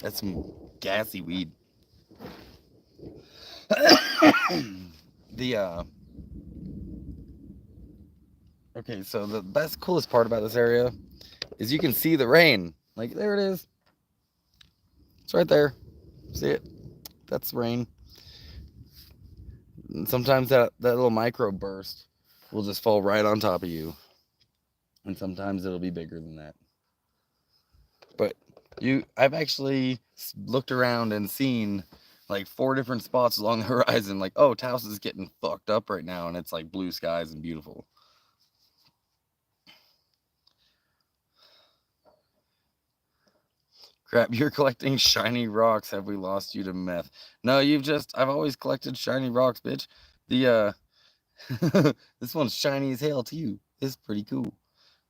[SPEAKER 1] that's some gassy weed. Okay, so the best, coolest part about this area is you can see the rain. Like, there it is. It's right there. See it? That's rain. And sometimes that little micro burst will just fall right on top of you. And sometimes it'll be bigger than that. But I've actually looked around and seen like 4 different spots along the horizon. Like, oh, Taos is getting fucked up right now, and it's like blue skies and beautiful. Crap, you're collecting shiny rocks. Have we lost you to meth? No, I've always collected shiny rocks, bitch. The this one's shiny as hell too. It's pretty cool.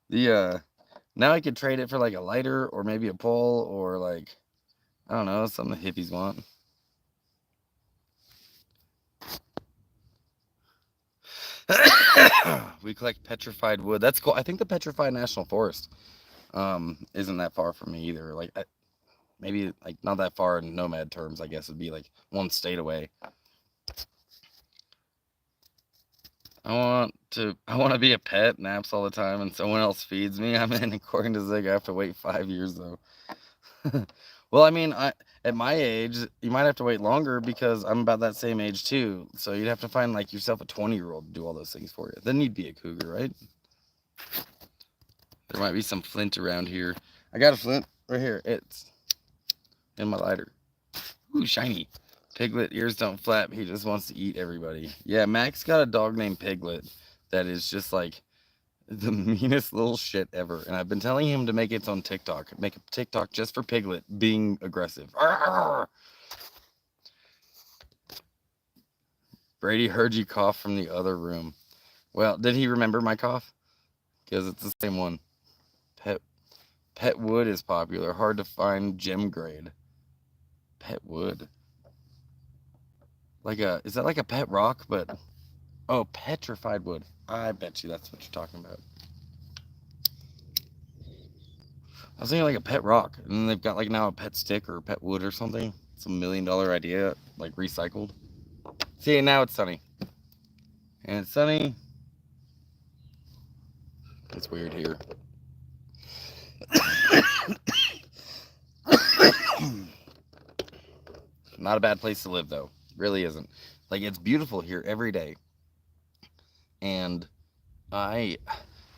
[SPEAKER 1] Now I could trade it for like a lighter or maybe a pole or like, I don't know, something the hippies want. We collect petrified wood. That's cool. I think the Petrified National Forest isn't that far from me either. Like, maybe like not that far in nomad terms. I guess it'd be like 1 state away. I want to be a pet, naps all the time, and someone else feeds me. I'm in, according to Zig, I have to wait 5 years though. Well, I mean, at my age, you might have to wait longer because I'm about that same age too. So you'd have to find like yourself a 20-year-old to do all those things for you. Then you'd be a cougar, right? There might be some flint around here. I got a flint right here. It's in my lighter. Ooh, shiny. Piglet ears don't flap. He just wants to eat everybody. Yeah, Max got a dog named Piglet that is just like the meanest little shit ever. And I've been telling him to make its own TikTok. Make a TikTok just for Piglet being aggressive. Arr! Brady heard you cough from the other room. Well, did he remember my cough? Because it's the same one. Pet wood is popular. Hard to find gem grade. Pet wood. Is that like a pet rock? But, oh, petrified wood. I bet you that's what you're talking about. I was thinking like a pet rock, and then they've got like now a pet stick or a pet wood or something. It's $1 million idea, like recycled. See, now it's sunny. And it's sunny. It's weird here. Not a bad place to live, though. Really isn't. Like, it's beautiful here every day. And I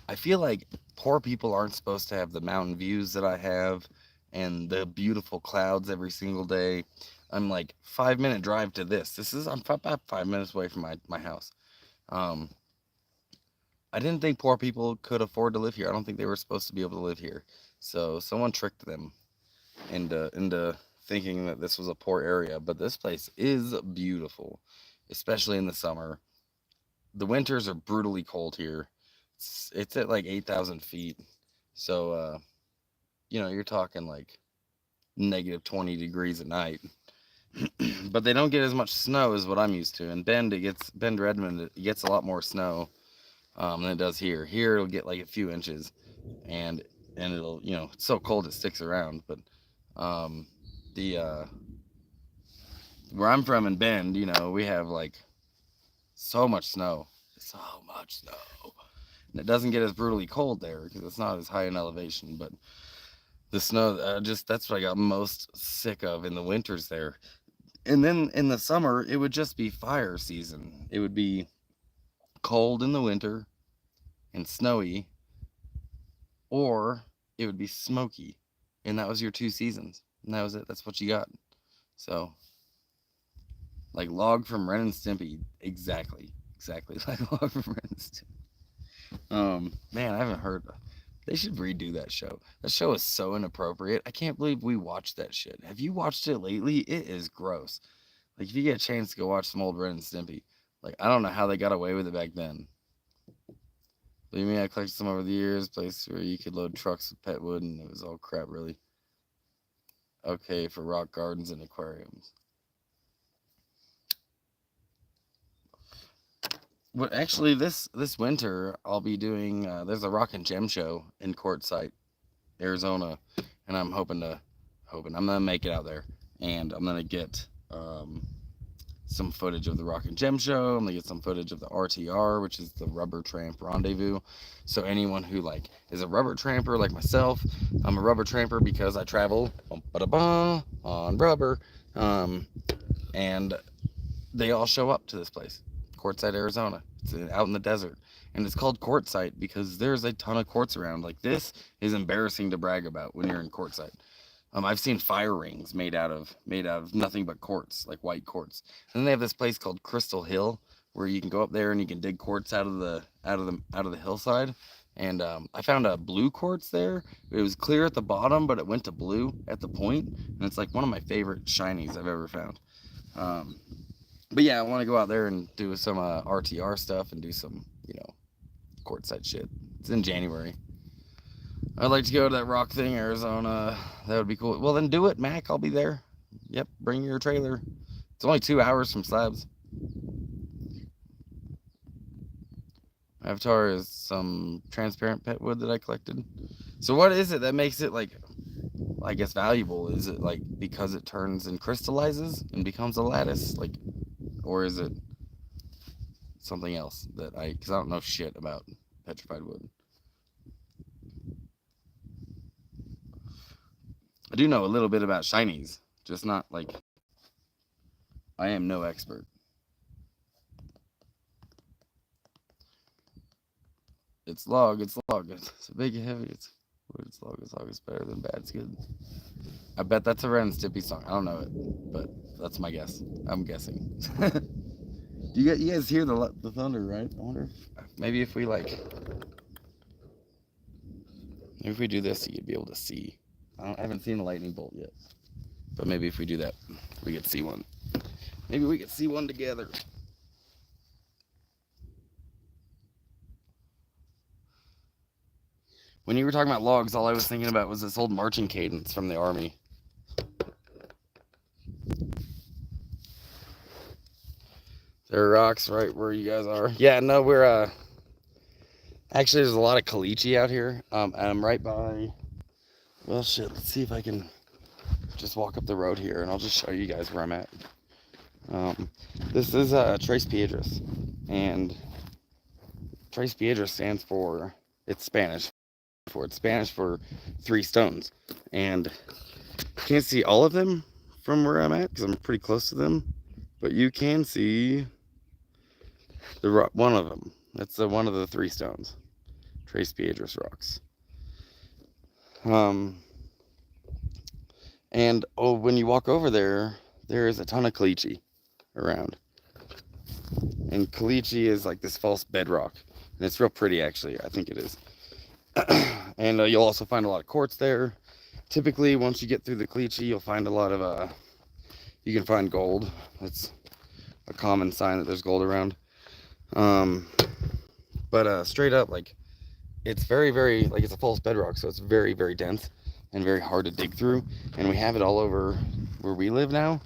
[SPEAKER 1] I feel like poor people aren't supposed to have the mountain views that I have and the beautiful clouds every single day. I'm like 5 minute drive to this. I'm about 5 minutes away from my house. Um, I didn't think poor people could afford to live here. I don't think they were supposed to be able to live here. So someone tricked them into thinking that this was a poor area. But this place is beautiful, especially in the summer. The winters are brutally cold here. It's at like 8,000 feet. So, you're talking like negative 20 degrees at night. But they don't get as much snow as what I'm used to. In Bend, Redmond, it gets a lot more snow than it does here. Here it'll get like a few inches, and it'll, it's so cold it sticks around. But um, the where I'm from in Bend, we have like so much snow, so much snow. And it doesn't get as brutally cold there because it's not as high in elevation. But the snow, that's what I got most sick of in the winters there. And then in the summer, it would just be fire season. It would be cold in the winter and snowy, or it would be smoky. And that was your 2 seasons. And that was it. That's what you got. So, like Log from Ren and Stimpy. Exactly like Log from Ren and Stimpy. Man, I haven't heard. They should redo that show. That show is so inappropriate. I can't believe we watched that shit. Have you watched it lately? It is gross. Like, if you get a chance to go watch some old Ren and Stimpy, like, I don't know how they got away with it back then. Believe me, I collected some over the years, place where you could load trucks with pet wood, and it was all crap, really. Okay, for rock gardens and aquariums. But actually, this winter, I'll be doing, there's a rock and gem show in Quartzsite, Arizona, and I'm I'm going to make it out there, and I'm going to get some footage of the Rock and Gem show. I'm going to get some footage of the RTR, which is the Rubber Tramp Rendezvous. So anyone who, like, is a rubber tramper like myself, I'm a rubber tramper because I travel on rubber, and they all show up to this place, Quartzsite, Arizona. It's out in the desert, and it's called Quartzsite because there's a ton of quartz around. Like, this is embarrassing to brag about when you're in Quartzsite. I've seen fire rings made out of nothing but quartz, like white quartz. And then they have this place called Crystal Hill where you can go up there and you can dig quartz out of the hillside. And I found a blue quartz there. It was clear at the bottom, but it went to blue at the point, and it's like one of my favorite shinies I've ever found. But yeah, I want to go out there and do some RTR stuff and do some, quartzite shit. It's in January. I'd like to go to that rock thing, Arizona. That would be cool. Well, then do it, Mac. I'll be there. Yep, bring your trailer. It's only 2 hours from Slabs. Avatar is some transparent pet wood that I collected. So what is it that makes it, like, I guess, valuable? Is it, like, because it turns and crystallizes and becomes a lattice? Like, or is it something else that because I don't know shit about petrified wood. I do know a little bit about shinies, just not, like, I am no expert. It's log. It's a big and heavy. It's wood. It's log. It's better than bad. It's good. I bet that's a Ren and Stimpy song. I don't know it, but that's my guess. I'm guessing. You guys hear the thunder, right? I wonder if maybe if we do this, you'd be able to see. I haven't seen a lightning bolt yet, but maybe if we do that, we could see one. Maybe we could see one together. When you were talking about logs, all I was thinking about was this old marching cadence from the Army. There are rocks right where you guys are. Yeah, no, we're actually, there's a lot of caliche out here. And I'm right by. Well, shit. Let's see if I can just walk up the road here, and I'll just show you guys where I'm at. This is Tres Piedras, and Tres Piedras stands for. It's Spanish it's Spanish for 3 stones. And you can't see all of them from where I'm at because I'm pretty close to them, but you can see one of them. That's one of the 3 stones, Tres Piedras rocks. And oh, when you walk over there, there is a ton of caliche around. And caliche is like this false bedrock, and it's real pretty actually. I think it is. And you'll also find a lot of quartz there. Typically, once you get through the caliche, you'll find a lot of you can find gold. That's a common sign that there's gold around. But straight up, like, it's very, very, like, it's a false bedrock, so it's very, very dense and very hard to dig through. And we have it all over where we live now.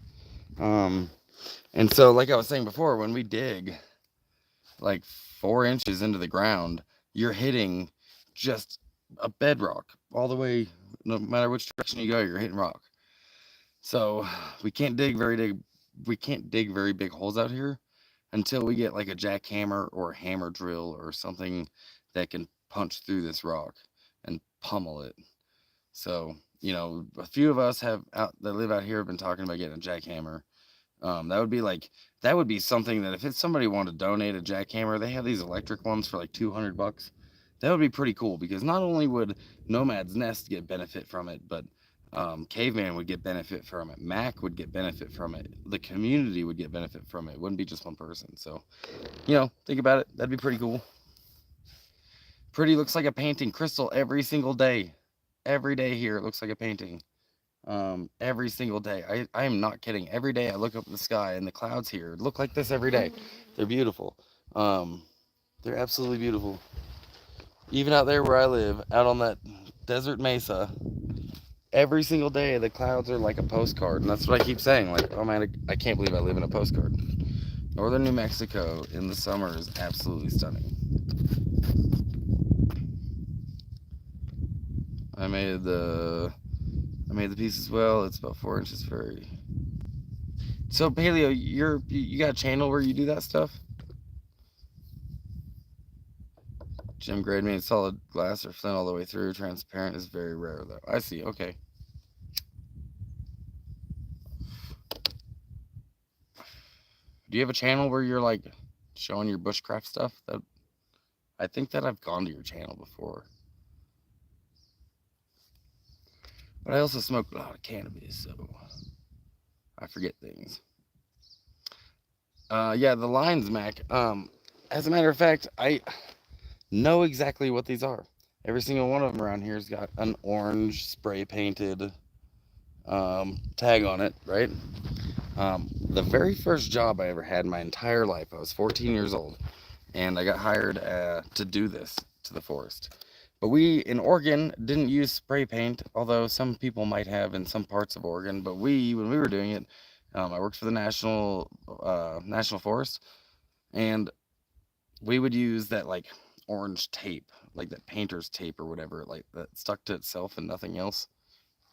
[SPEAKER 1] And so, like I was saying before, when we dig like 4 inches into the ground, you're hitting just a bedrock all the way. No matter which direction you go, you're hitting rock. So we can't dig very big holes out here until we get like a jackhammer or a hammer drill or something that can punch through this rock and pummel it. So, you know, a few of us that live out here have been talking about getting a jackhammer. That would be something that if somebody wanted to donate a jackhammer, they have these electric ones for like $200. That would be pretty cool, because not only would Nomad's Nest get benefit from it, but Caveman would get benefit from it. Mac would get benefit from it. The community would get benefit from it. It wouldn't be just one person. So, you know, think about it. That'd be pretty cool. Pretty looks like a painting. Crystal every single day. Every day here it looks like a painting. Every single day. I am not kidding. Every day I look up at the sky and the clouds here look like this every day. They're beautiful. They're absolutely beautiful. Even out there where I live, out on that desert mesa, every single day the clouds are like a postcard. And that's what I keep saying. Like, oh man, I can't believe I live in a postcard. Northern New Mexico in the summer is absolutely stunning. I made the piece as well. It's about 4 inches very. So Paleo, you got a channel where you do that stuff? Gem grade means solid glass or flint all the way through. Transparent is very rare though. I see. Okay. Do you have a channel where you're like showing your bushcraft stuff? I think that I've gone to your channel before. But I also smoke a lot of cannabis, so I forget things. Yeah, the lines, Mac. As a matter of fact, I know exactly what these are. Every single one of them around here's got an orange spray painted tag on it, right? The very first job I ever had in my entire life, I was 14 years old, and I got hired to do this to the forest. But we in Oregon didn't use spray paint, although some people might have in some parts of Oregon. But when we were doing it, I worked for the National Forest, and we would use that like orange tape, like that painter's tape or whatever, like that stuck to itself and nothing else.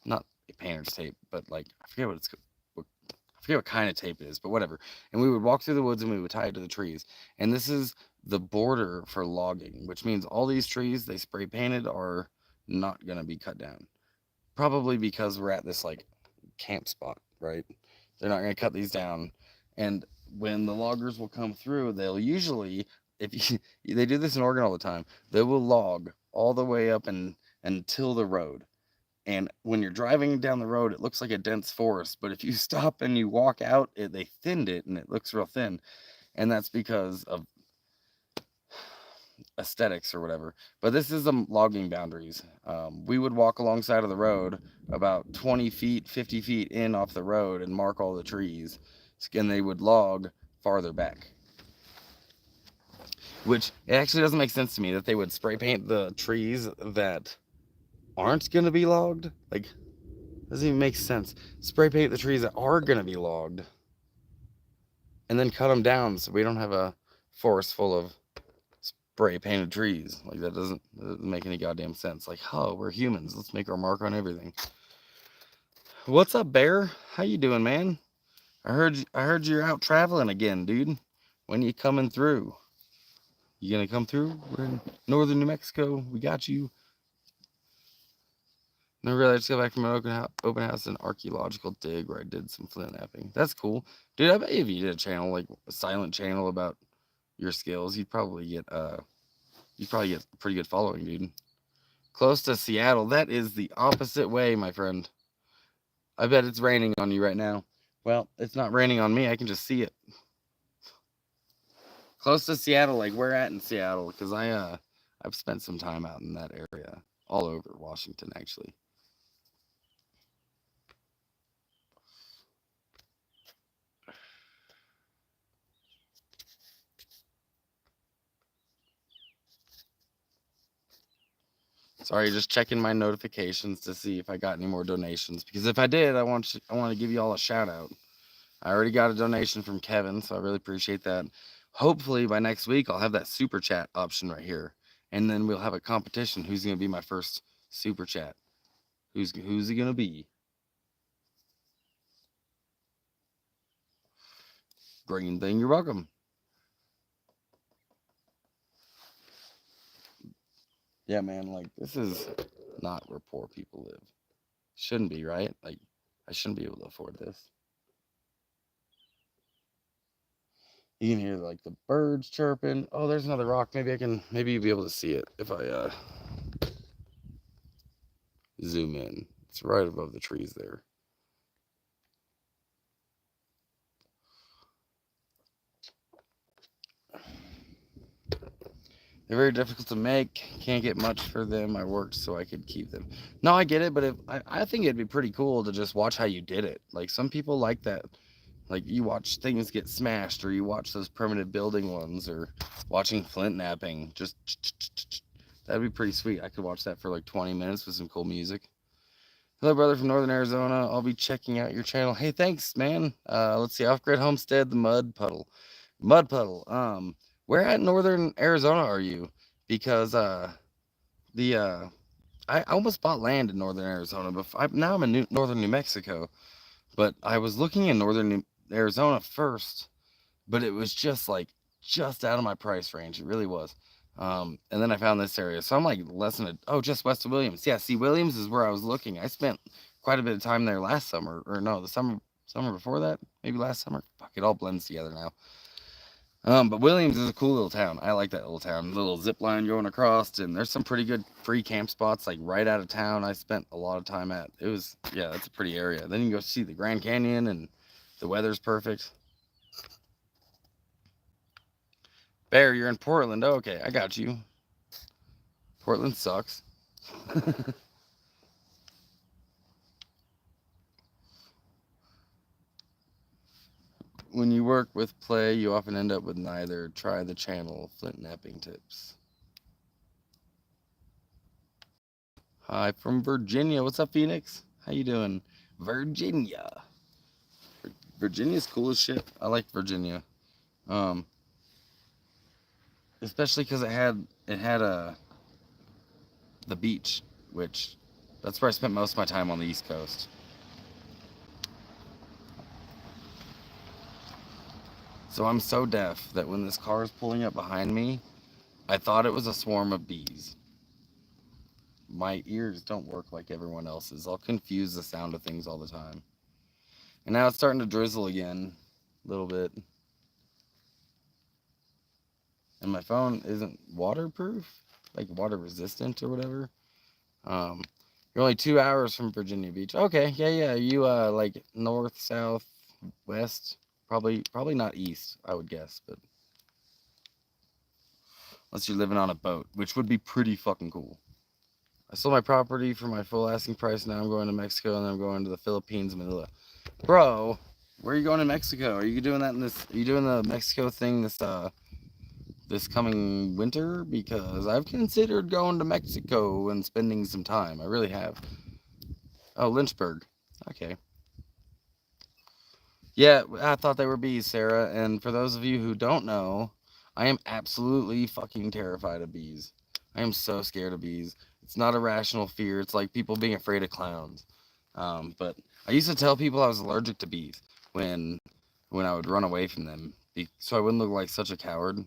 [SPEAKER 1] Not painter's tape, but like I forget what kind of tape it is, but whatever. And we would walk through the woods and we would tie it to the trees. And this is the border for logging, which means all these trees they spray painted are not going to be cut down. Probably because we're at this like camp spot, right? They're not going to cut these down. And when the loggers will come through, they'll usually, they do this in Oregon all the time, they will log all the way up until the road. And when you're driving down the road, it looks like a dense forest. But if you stop and you walk out, they thinned it and it looks real thin. And that's because of aesthetics or whatever. But this is the logging boundaries. We would walk alongside of the road about 20 feet, 50 feet in off the road and mark all the trees. And they would log farther back. Which it actually doesn't make sense to me that they would spray paint the trees that aren't going to be logged. Like, doesn't even make sense. Spray paint the trees that are going to be logged and then cut them down so we don't have a forest full of spray painted trees. Like, that doesn't make any goddamn sense. Like, oh, we're humans. Let's make our mark on everything. What's up, Bear? How you doing, man? I heard you're out traveling again, dude. When you coming through? You gonna come through? We're in northern New Mexico. We got you. Never realized I just got back from an open house and archaeological dig where I did some flint napping. That's cool. Dude, I bet if you did a channel, like a silent channel about your skills, you'd probably get a pretty good following, dude. Close to Seattle. That is the opposite way, my friend. I bet it's raining on you right now. Well, it's not raining on me. I can just see it. Close to Seattle, like we're at in Seattle, because I've spent some time out in that area, all over Washington, actually. Sorry, just checking my notifications to see if I got any more donations. Because if I did, I want to give you all a shout out. I already got a donation from Kevin, so I really appreciate that. Hopefully by next week I'll have that super chat option right here, and then we'll have a competition. Who's gonna be my first super chat? Who's it gonna be? Green thing, you're welcome. Yeah, man, like this is not where poor people live. Shouldn't be, right? Like I shouldn't be able to afford this. You can hear like the birds chirping. Oh, there's another rock. Maybe you'll be able to see it if I zoom in. It's right above the trees there. They're very difficult to make. Can't get much for them. I worked so I could keep them. No, I get it, but I think it'd be pretty cool to just watch how you did it. Like some people like that. Like you watch things get smashed, or you watch those permanent building ones, or watching flint napping. Just that'd be pretty sweet. I could watch that for like 20 minutes with some cool music. Hello, brother from Northern Arizona. I'll be checking out your channel. Hey, thanks, man. Let's see. Off-grid homestead, the mud puddle. Mud puddle. Where at Northern Arizona are you? Because the I almost bought land in Northern Arizona, but now I'm in Northern New Mexico. But I was looking in Northern Arizona first, but it was just out of my price range. It really was. And then I found this area, so I'm like just west of Williams. Yeah, see, Williams is where I was looking. I spent quite a bit of time there last summer, or no, the summer before that, maybe last summer. Fuck, it all blends together now. But Williams is a cool little town. I like that little town. Little zip line going across, and there's some pretty good free camp spots like right out of town. I spent a lot of time at. That's a pretty area. Then you can go see the Grand Canyon, and the weather's perfect. Bear, you're in Portland. Oh, okay, I got you. Portland sucks. When you work with play, you often end up with neither. Try the channel flint napping tips. Hi from Virginia. What's up, Phoenix? How you doing? Virginia. Virginia's cool as shit. I like Virginia. Especially because it had the beach, which that's where I spent most of my time on the East Coast. So I'm so deaf that when this car is pulling up behind me, I thought it was a swarm of bees. My ears don't work like everyone else's. I'll confuse the sound of things all the time. And now it's starting to drizzle again, a little bit. And my phone isn't waterproof, like water resistant or whatever. You're only 2 hours from Virginia Beach. Okay, yeah. You like north, south, west? Probably not east, I would guess, but unless you're living on a boat, which would be pretty fucking cool. I sold my property for my full asking price. Now I'm going to Mexico, and then I'm going to the Philippines, Manila. Bro, where are you going to Mexico? Are you doing that Are you doing the Mexico thing this coming winter? Because I've considered going to Mexico and spending some time. I really have. Oh, Lynchburg. Okay. Yeah, I thought they were bees, Sarah. And for those of you who don't know, I am absolutely fucking terrified of bees. I am so scared of bees. It's not a rational fear. It's like people being afraid of clowns. But I used to tell people I was allergic to bees when I would run away from them, so I wouldn't look like such a coward.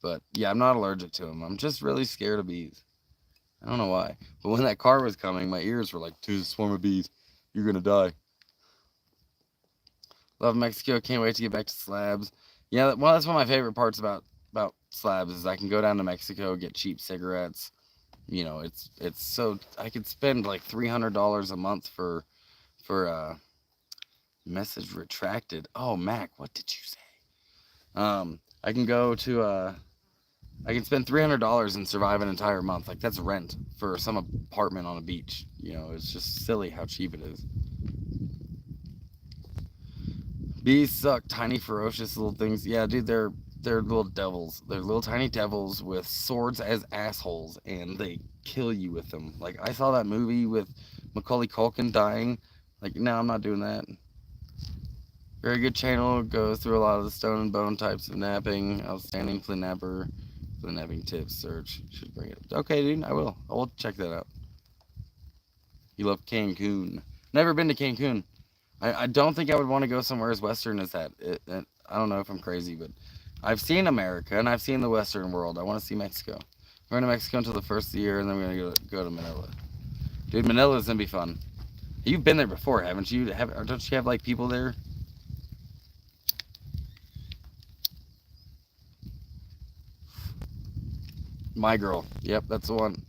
[SPEAKER 1] But yeah, I'm not allergic to them. I'm just really scared of bees. I don't know why. But when that car was coming, my ears were like, "To the swarm of bees, you're gonna die." Love Mexico. Can't wait to get back to slabs. Yeah, well, that's one of my favorite parts about slabs is I can go down to Mexico, get cheap cigarettes. It's so I could spend like $300 a month for message retracted. Oh, Mac, what did you say? I can go to I can spend $300 and survive an entire month. Like that's rent for some apartment on a beach. It's just silly how cheap it is. Bees suck. Tiny, ferocious little things. Yeah, dude, they're little devils. They're little tiny devils with swords as assholes, and they kill you with them. Like I saw that movie with Macaulay Culkin dying. Like, no, I'm not doing that. Very good channel. Goes through a lot of the stone and bone types of napping. Outstanding flint napper. Flint napping tips search. Should bring it. Okay, dude, I will. I will check that out. You love Cancun. Never been to Cancun. I don't think I would want to go somewhere as Western as that. I don't know if I'm crazy, but I've seen America and I've seen the Western world. I want to see Mexico. We're going to Mexico until the first of the year, and then we're going to go to Manila. Dude, Manila's going to be fun. You've been there before, haven't you? Don't you have, like, people there? My girl. Yep, that's the one.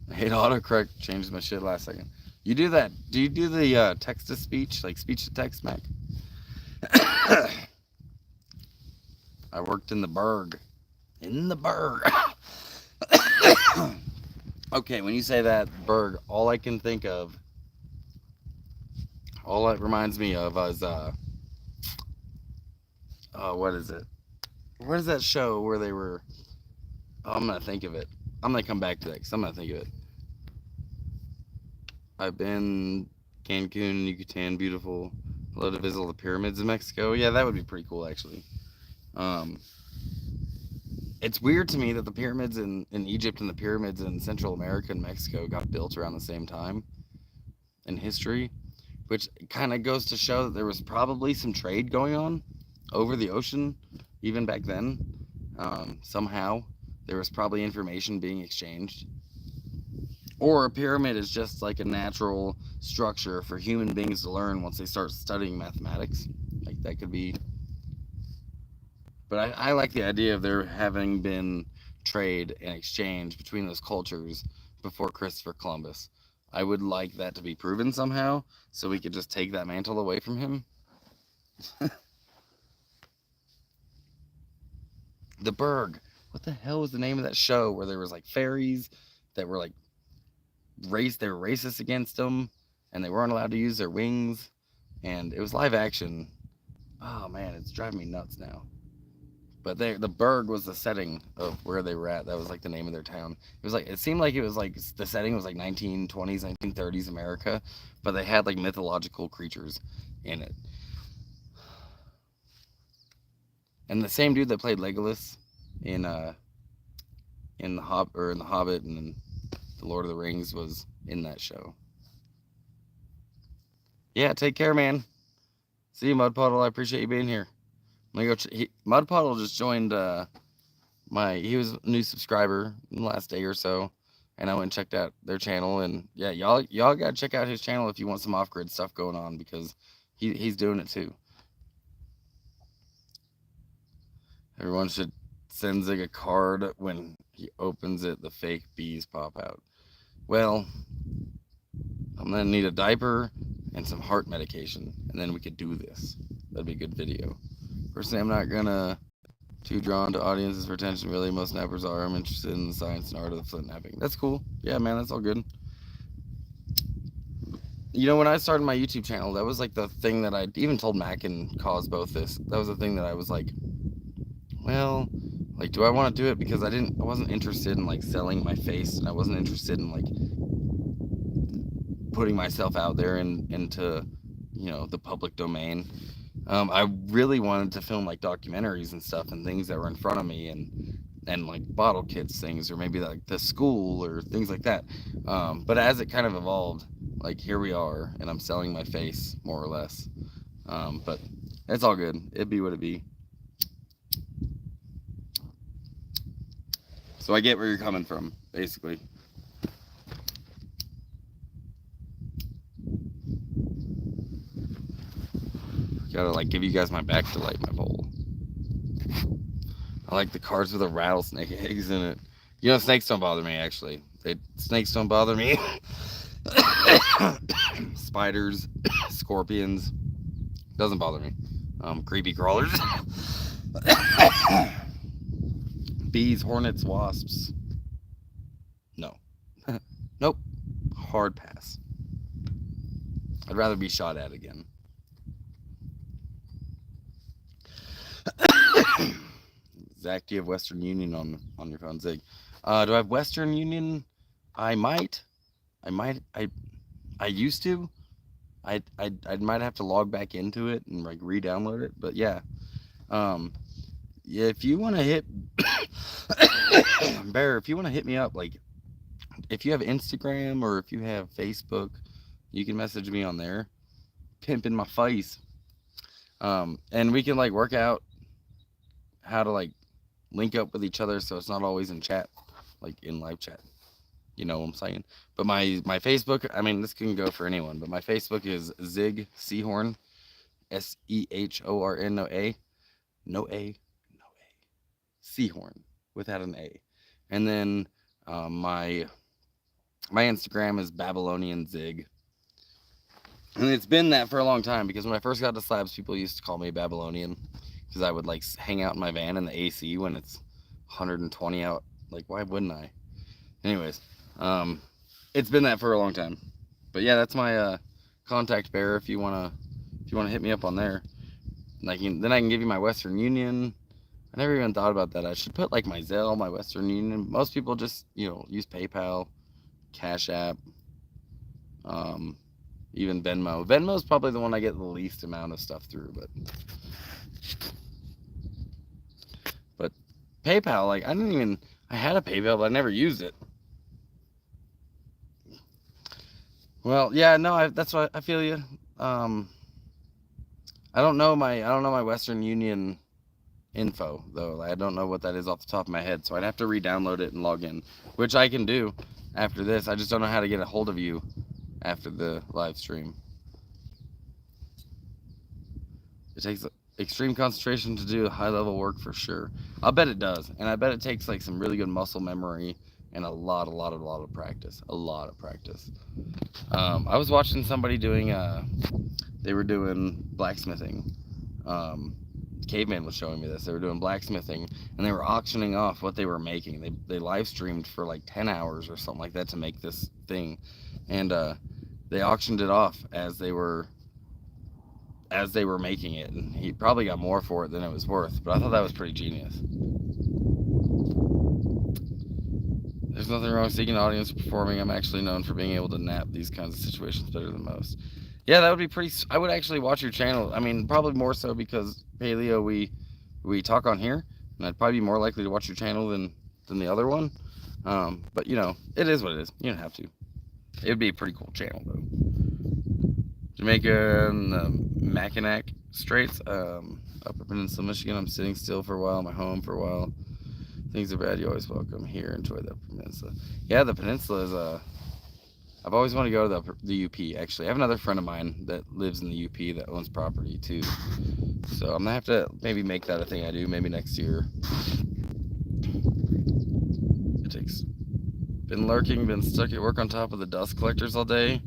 [SPEAKER 1] I hate autocorrect. Changes my shit last second. You do that. Do you do the text-to-speech? Like, speech-to-text, Mac? I worked in the burg. In the burg. Okay, when you say that, burg, all it reminds me of is, what is it? What is that show where they were, I'm going to think of it. I'm going to come back to that because I'm going to think of it. I've been Cancun, Yucatan, beautiful. Love to visit the pyramids in Mexico. Yeah, that would be pretty cool, actually. It's weird to me that the pyramids in Egypt and the pyramids in Central America and Mexico got built around the same time in history, which kind of goes to show that there was probably some trade going on over the ocean, even back then. Somehow, there was probably information being exchanged. Or a pyramid is just like a natural structure for human beings to learn once they start studying mathematics. Like that could be. But I like the idea of there having been trade and exchange between those cultures before Christopher Columbus. I would like that to be proven somehow so we could just take that mantle away from him. The Berg. What the hell was the name of that show where there was like fairies that were like they were racist against them and they weren't allowed to use their wings, and it was live action. Oh man, it's driving me nuts now. But the Berg was the setting of where they were at. That was like the name of their town. It seemed like it was like the setting was like 1920s, 1930s America, but they had like mythological creatures in it. And the same dude that played Legolas in the Hobbit and the Lord of the Rings was in that show. Yeah, take care, man. See you, Mud Puddle. I appreciate you being here. I'm gonna go. Mud Puddle just joined he was a new subscriber in the last day or so, and I went and checked out their channel. And yeah, y'all gotta check out his channel if you want some off-grid stuff going on, because he's doing it too. Everyone should send Zig a card when he opens it. The fake bees pop out. Well, I'm gonna need a diaper and some heart medication, and then we could do this. That'd be a good video. Personally, I'm not gonna too drawn to audiences for attention. Really, most nappers are. I'm interested in the science and art of the flint napping. That's cool. Yeah, man, that's all good. When I started my YouTube channel, that was like the thing that I even told Mac and Cause both this. That was the thing that I was like, well, like, do I want to do it? Because I wasn't interested in like selling my face, and I wasn't interested in like putting myself out there into the public domain. I really wanted to film like documentaries and stuff and things that were in front of me, and like bottle kits things, or maybe like the school or things like that. But as it kind of evolved, like here we are, and I'm selling my face more or less. But It's all good. It'd be what it be. So I get where you're coming from, basically. Gotta like give you guys my back to light my bowl. I like the cards with the rattlesnake eggs in it. You know, snakes don't bother me actually. Snakes don't bother me. Spiders, scorpions, doesn't bother me. Creepy crawlers. Bees, hornets, wasps. No. Nope. Hard pass. I'd rather be shot at again. Zach, do you have Western Union on your phone? Zig. Do I have Western Union? I might. I used to. I might have to log back into it and like re-download it. But yeah. Yeah, if you want to hit Bear, if you want to hit me up, like if you have Instagram or if you have Facebook, you can message me on there, pimping my face, and we can like work out how to like link up with each other so it's not always in chat, like in live chat. You know what I'm saying? But my Facebook, I mean, this can go for anyone, but my Facebook is Zig Sehorn, SEHORN, no A, Sehorn without an A. And then my Instagram is Babylonian Zig. And it's been that for a long time because when I first got to Slabs, people used to call me Babylonian because I would like hang out in my van in the AC when it's 120 out. Like, why wouldn't I? Anyways, it's been that for a long time. But yeah, that's my contact bearer if you wanna hit me up on there. And then I can give you my Western Union. I never even thought about that. I should put like my Zelle, my Western Union. Most people just, use PayPal, Cashapp, even Venmo. Venmo is probably the one I get the least amount of stuff through, but PayPal, like I had a PayPal, but I never used it. Well, yeah, no, that's what I feel you. I don't know my Western Union info though. I don't know what that is off the top of my head, so I'd have to re-download it and log in, which I can do after this. I just don't know how to get a hold of you after the live stream. It takes extreme concentration to do high level work for sure. I'll bet it does, and I bet it takes like some really good muscle memory and a lot of practice. A lot of practice. I was watching somebody doing they were doing blacksmithing. Caveman was showing me this. They were doing blacksmithing and they were auctioning off what they were making. They live streamed for like 10 hours or something like that to make this thing, and they auctioned it off as they were making it, and he probably got more for it than it was worth. But I thought that was pretty genius. There's nothing wrong with seeking an audience performing. I'm actually known for being able to nap these kinds of situations better than most. Yeah, that would be pretty. I would actually watch your channel. I mean, probably more so because Paleo we talk on here, and I'd probably be more likely to watch your channel than the other one. But it is what it is. You don't have to. It would be a pretty cool channel though. Jamaica and the Mackinac Straits, Upper Peninsula, Michigan. I'm sitting still for a while. My home for a while. Things are bad. You always welcome here. Enjoy the peninsula. Yeah, the peninsula is I've always wanted to go to the UP. Actually, I have another friend of mine that lives in the UP that owns property too. So I'm gonna have to maybe make that a thing I do maybe next year. It takes. Been lurking. Been stuck at work on top of the dust collectors all day.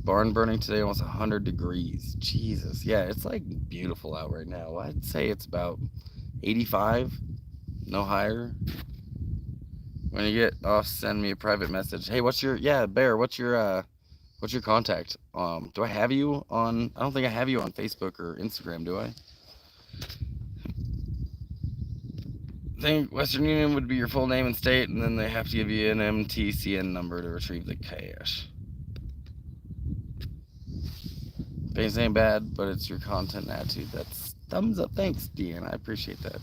[SPEAKER 1] Barn burning today, almost 100 degrees. Jesus. Yeah, it's like beautiful out right now. I'd say it's about 85, no higher. When you get off, send me a private message. Hey, Bear, what's your contact? Do I have you on? I don't think I have you on Facebook or Instagram, do I? I think Western Union would be your full name and state, and then they have to give you an MTCN number to retrieve the cash. Things ain't bad, but it's your content and attitude. That's thumbs up. Thanks, Dean. I appreciate that.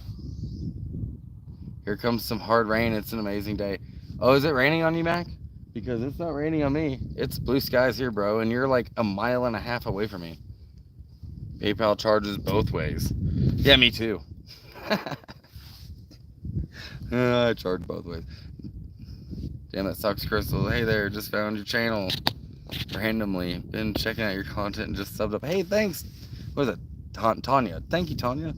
[SPEAKER 1] Here comes some hard rain. It's an amazing day. Oh, is it raining on you, Mac? Because it's not raining on me. It's blue skies here, bro, and you're like a mile and a half away from me. PayPal charges both ways. Yeah, me too. I charge both ways. Damn, that sucks, Crystal. Hey there, just found your channel randomly. Been checking out your content and just subbed up. Hey, thanks. What is it? Tanya. Thank you, Tanya.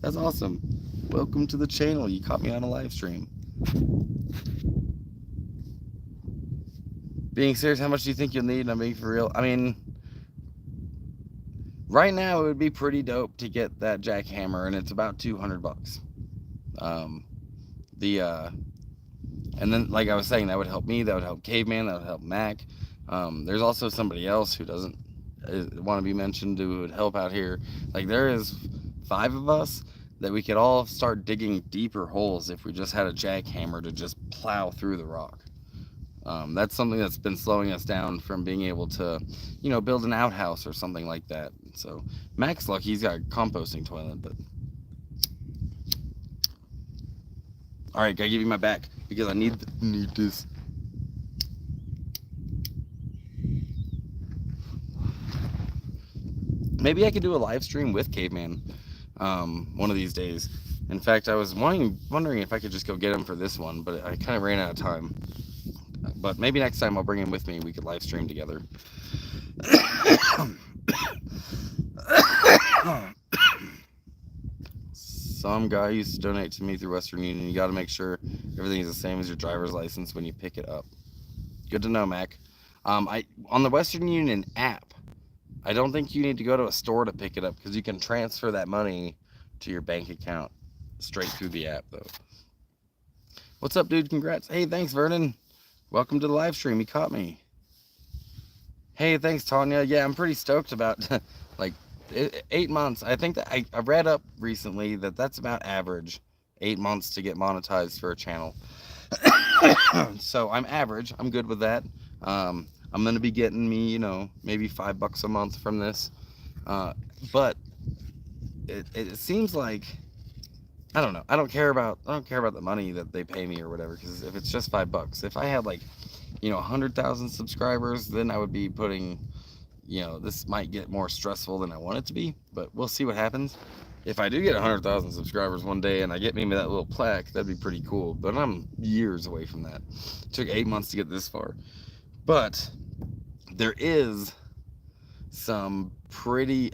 [SPEAKER 1] That's awesome. Welcome to the channel. You caught me on a live stream. Being serious, how much do you think you'll need? I'm being for real. I mean, right now it would be pretty dope to get that jackhammer, and it's about 200 bucks. And then, like I was saying, that would help me, that would help Caveman, that would help Mac. There's also somebody else who doesn't want to be mentioned who would help out here. Like, there is 5 of us that we could all start digging deeper holes if we just had a jackhammer to just plow through the rock. That's something that's been slowing us down from being able to, build an outhouse or something like that. So Mac's lucky he's got a composting toilet, but all right, gotta give you my back because I need this. Maybe I could do a live stream with Caveman one of these days. In fact, I was wondering if I could just go get him for this one, but I kind of ran out of time. But maybe next time I'll bring him with me and we could live stream together. Some guy used to donate to me through Western Union. You got to make sure everything is the same as your driver's license when you pick it up. Good to know, Mac. On the Western Union app, I don't think you need to go to a store to pick it up because you can transfer that money to your bank account straight through the app, though. What's up, dude? Congrats. Hey, thanks, Vernon. Welcome to the live stream. You caught me. Hey, thanks, Tanya. Yeah, I'm pretty stoked about like 8 months. I think that I read up recently that that's about average 8 months to get monetized for a channel. So I'm average. I'm good with that. I'm gonna be getting me, maybe $5 a month from this. But it seems like I don't know. I don't care about the money that they pay me or whatever. Because if it's just $5, if I had 100,000 subscribers, then I would be putting, this might get more stressful than I want it to be, but we'll see what happens. If I do get 100,000 subscribers one day and I get maybe that little plaque, that'd be pretty cool, but I'm years away from that. It took 8 months to get this far. But there is some pretty,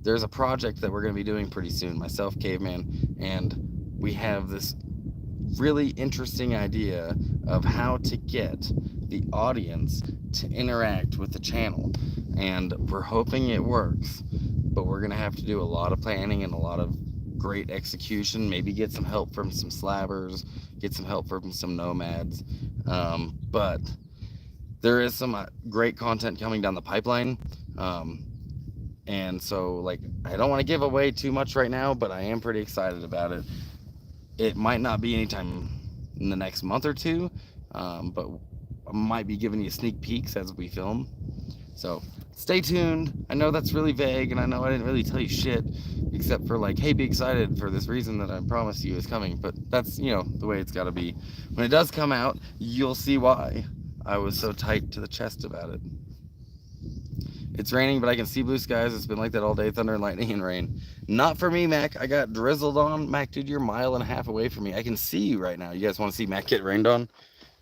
[SPEAKER 1] there's a project that we're going to be doing pretty soon, myself, Caveman, and we have this really interesting idea of how to get the audience to interact with the channel, and we're hoping it works, but we're gonna have to do a lot of planning and a lot of great execution, maybe get some help from some slabbers, get some help from some nomads, but there is some great content coming down the pipeline, and so I don't want to give away too much right now, but I am pretty excited about it. It might not be anytime in the next month or two, but I might be giving you sneak peeks as we film. So stay tuned. I know that's really vague, and I know I didn't really tell you shit, except for hey, be excited for this reason that I promised you is coming. But that's, the way it's got to be. When it does come out, you'll see why I was so tight to the chest about it. It's raining, but I can see blue skies. It's been like that all day, thunder and lightning and rain. Not for me, Mac. I got drizzled on. Mac, dude, you're a mile and a half away from me. I can see you right now. You guys want to see Mac get rained on?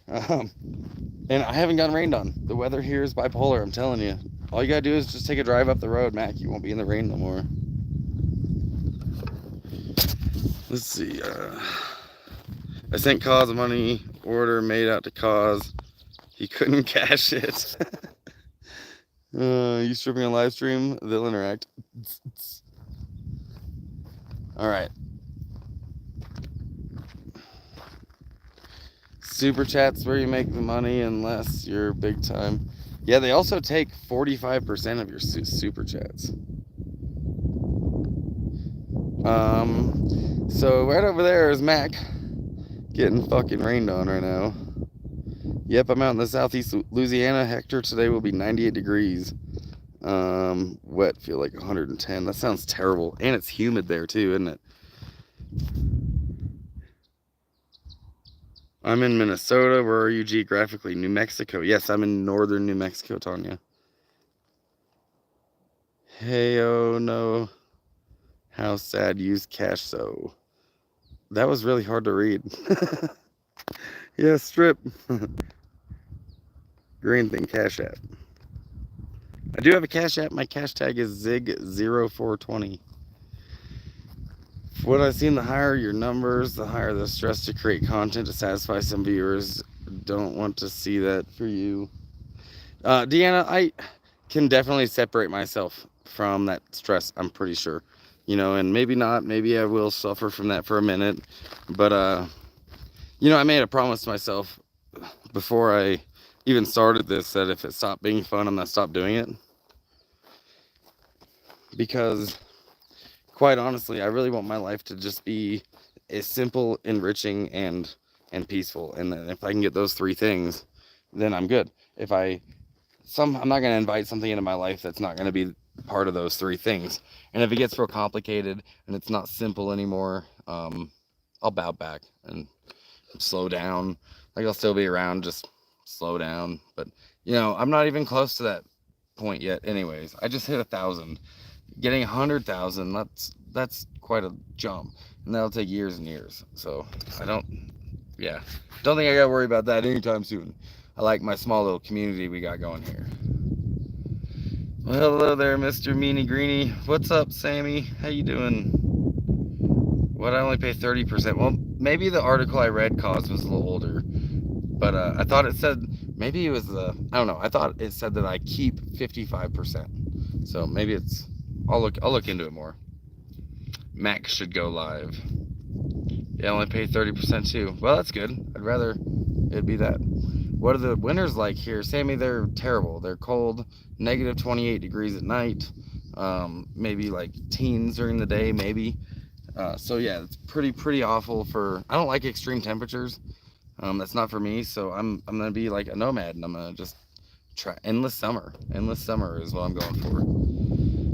[SPEAKER 1] And I haven't gotten rained on. The weather here is bipolar, I'm telling you. All you gotta do is just take a drive up the road, Mac. You won't be in the rain no more. Let's see. I sent Cause a money order made out to Cause. He couldn't cash it. You stripping a live stream, they'll interact. All right. Super chats where you make the money unless you're big time. Yeah, they also take 45% of your super chats. So right over there is Mac getting fucking rained on right now. Yep, I'm out in the southeast Louisiana. Hector, today will be 98 degrees. Wet, feel like 110. That sounds terrible. And it's humid there too, isn't it? I'm in Minnesota. Where are you geographically? New Mexico. Yes, I'm in northern New Mexico, Tanya. Hey, oh no. How sad, use cash so. That was really hard to read. Yeah, strip. Green thing, Cash App. I do have a Cash App. My cash tag is Zig0420. What I've seen, the higher your numbers, the higher the stress to create content to satisfy some viewers. Don't want to see that for you. Deanna, I can definitely separate myself from that stress, I'm pretty sure. You know, and maybe not, maybe I will suffer from that for a minute. But, you know, I made a promise to myself before I even started this that if it stopped being fun, I'm going to stop doing it. Because, quite honestly, I really want my life to just be as simple, enriching, and peaceful. And then if I can get those three things, then I'm good. I'm not going to invite something into my life that's not going to be part of those three things. And if it gets real complicated and it's not simple anymore, I'll bow back and slow down. Like, I'll still be around, just slow down. But, you know, I'm not even close to that point yet anyways. I just hit 1,000. Getting 100,000, that's quite a jump. And that'll take years and years. So I don't think I gotta worry about that anytime soon. I like my small little community we got going here. Well, hello there, Mr. Meanie Greenie. What's up, Sammy? How you doing? What, I only pay 30%? Well, maybe the article I read was a little older. But I thought it said, maybe it was I don't know. I thought it said that I keep 55%. So maybe it's, I'll look into it more. Mac should go live. Yeah, I only pay 30% too. Well, that's good. I'd rather it'd be that. What are the winters like here? Sammy, they're terrible. They're cold, negative 28 degrees at night. Maybe like teens during the day, maybe. So yeah, it's pretty awful for, I don't like extreme temperatures. That's not for me, so I'm gonna be like a nomad, and I'm gonna just try endless summer. Endless summer is what I'm going for.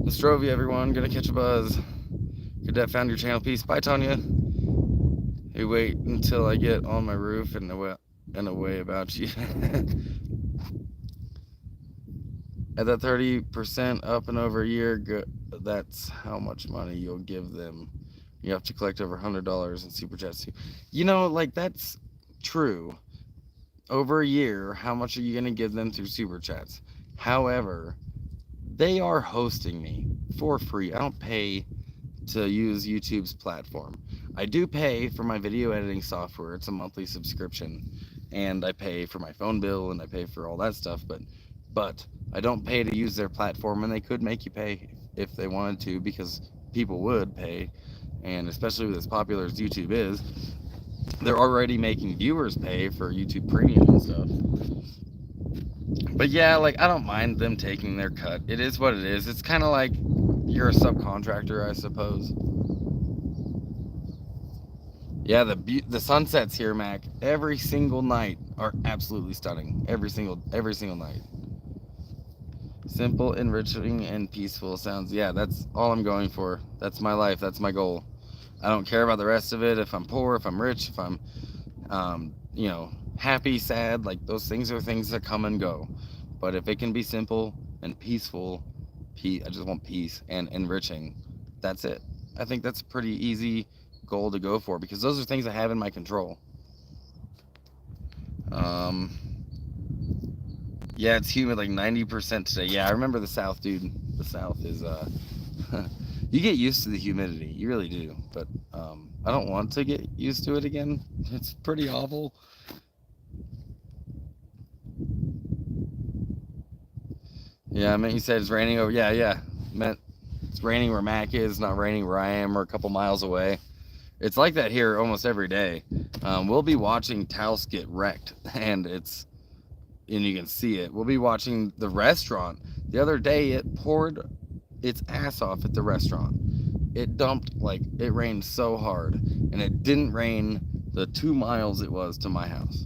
[SPEAKER 1] Nostrovia, everyone, gonna catch a buzz. Cadet found your channel piece. Bye, Tanya. Hey, wait until I get on my roof and away about you. At that 30% up and over a year, that's how much money you'll give them. You have to collect over $100 in super chats too. You know, like, that's true. Over a year, how much are you going to give them through super chats? However, they are hosting me for free. I don't pay to use YouTube's platform. I do pay for my video editing software. It's a monthly subscription, and I pay for my phone bill, and I pay for all that stuff, but I don't pay to use their platform, and they could make you pay if they wanted to, because people would pay. And especially with as popular as YouTube is, they're already making viewers pay for YouTube Premium and stuff. But yeah, like, I don't mind them taking their cut. It is what it is. It's kind of like you're a subcontractor, I suppose. Yeah, the sunsets here, Mac, every single night are absolutely stunning. Every single night. Simple, enriching, and peaceful sounds. Yeah, that's all I'm going for. That's my life. That's my goal. I don't care about the rest of it. If I'm poor, if I'm rich, if I'm, you know, happy, sad, like, those things are things that come and go. But if it can be simple and peaceful, I just want peace and enriching. That's it. I think that's a pretty easy goal to go for, because those are things I have in my control. Yeah, it's humid, like 90% today. Yeah, I remember the South, dude. The South is you get used to the humidity, you really do. But I don't want to get used to it again. It's pretty awful. Yeah, I mean, you said it's raining over. Yeah. Meant it's raining where Mac is, not raining where I am, or a couple miles away. It's like that here almost every day. We'll be watching Taos get wrecked, and you can see it. We'll be watching the restaurant. The other day, it poured its ass off at the restaurant. It dumped, like, it rained so hard, and it didn't rain the 2 miles it was to my house.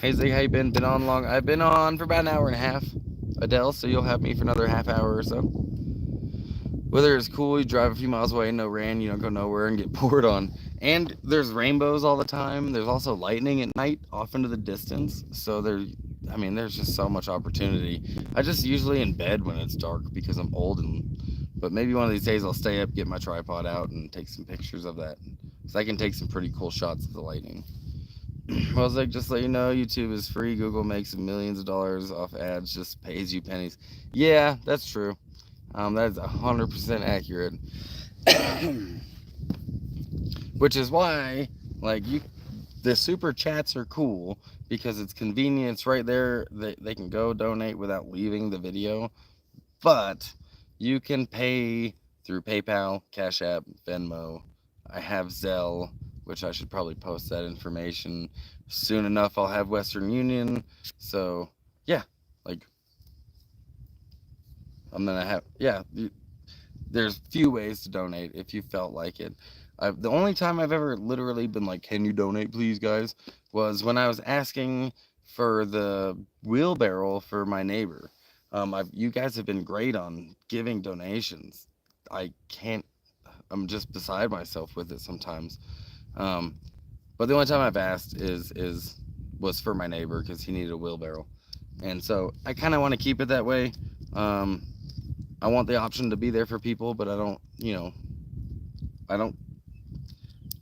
[SPEAKER 1] Hey Zig, how you been? Been on long? I've been on for about an hour and a half, Adele, so you'll have me for another half hour or so. Weather is cool. You drive a few miles away, no rain, you don't go nowhere and get poured on. And there's rainbows all the time. There's also lightning at night off into the distance. So I mean, there's just so much opportunity. I just usually in bed when it's dark because I'm old, but maybe one of these days I'll stay up, get my tripod out, and take some pictures of that. Because I can take some pretty cool shots of the lightning. I was like, just let you know, YouTube is free. Google makes millions of dollars off ads, just pays you pennies. Yeah, that's true. That's 100% accurate. Which is why, like, the super chats are cool because it's convenient. It's right there. They can go donate without leaving the video. But you can pay through PayPal, Cash App, Venmo. I have Zelle, which I should probably post that information soon enough. I'll have Western Union. So yeah, like I'm gonna have, yeah. There's few ways to donate if you felt like it. The only time I've ever literally been like, can you donate please, guys, was when I was asking for the wheelbarrow for my neighbor. You guys have been great on giving donations. I can't, I'm just beside myself with it sometimes. But the only time I've asked was for my neighbor because he needed a wheelbarrow. And so I kind of want to keep it that way. I want the option to be there for people, but I don't, I don't,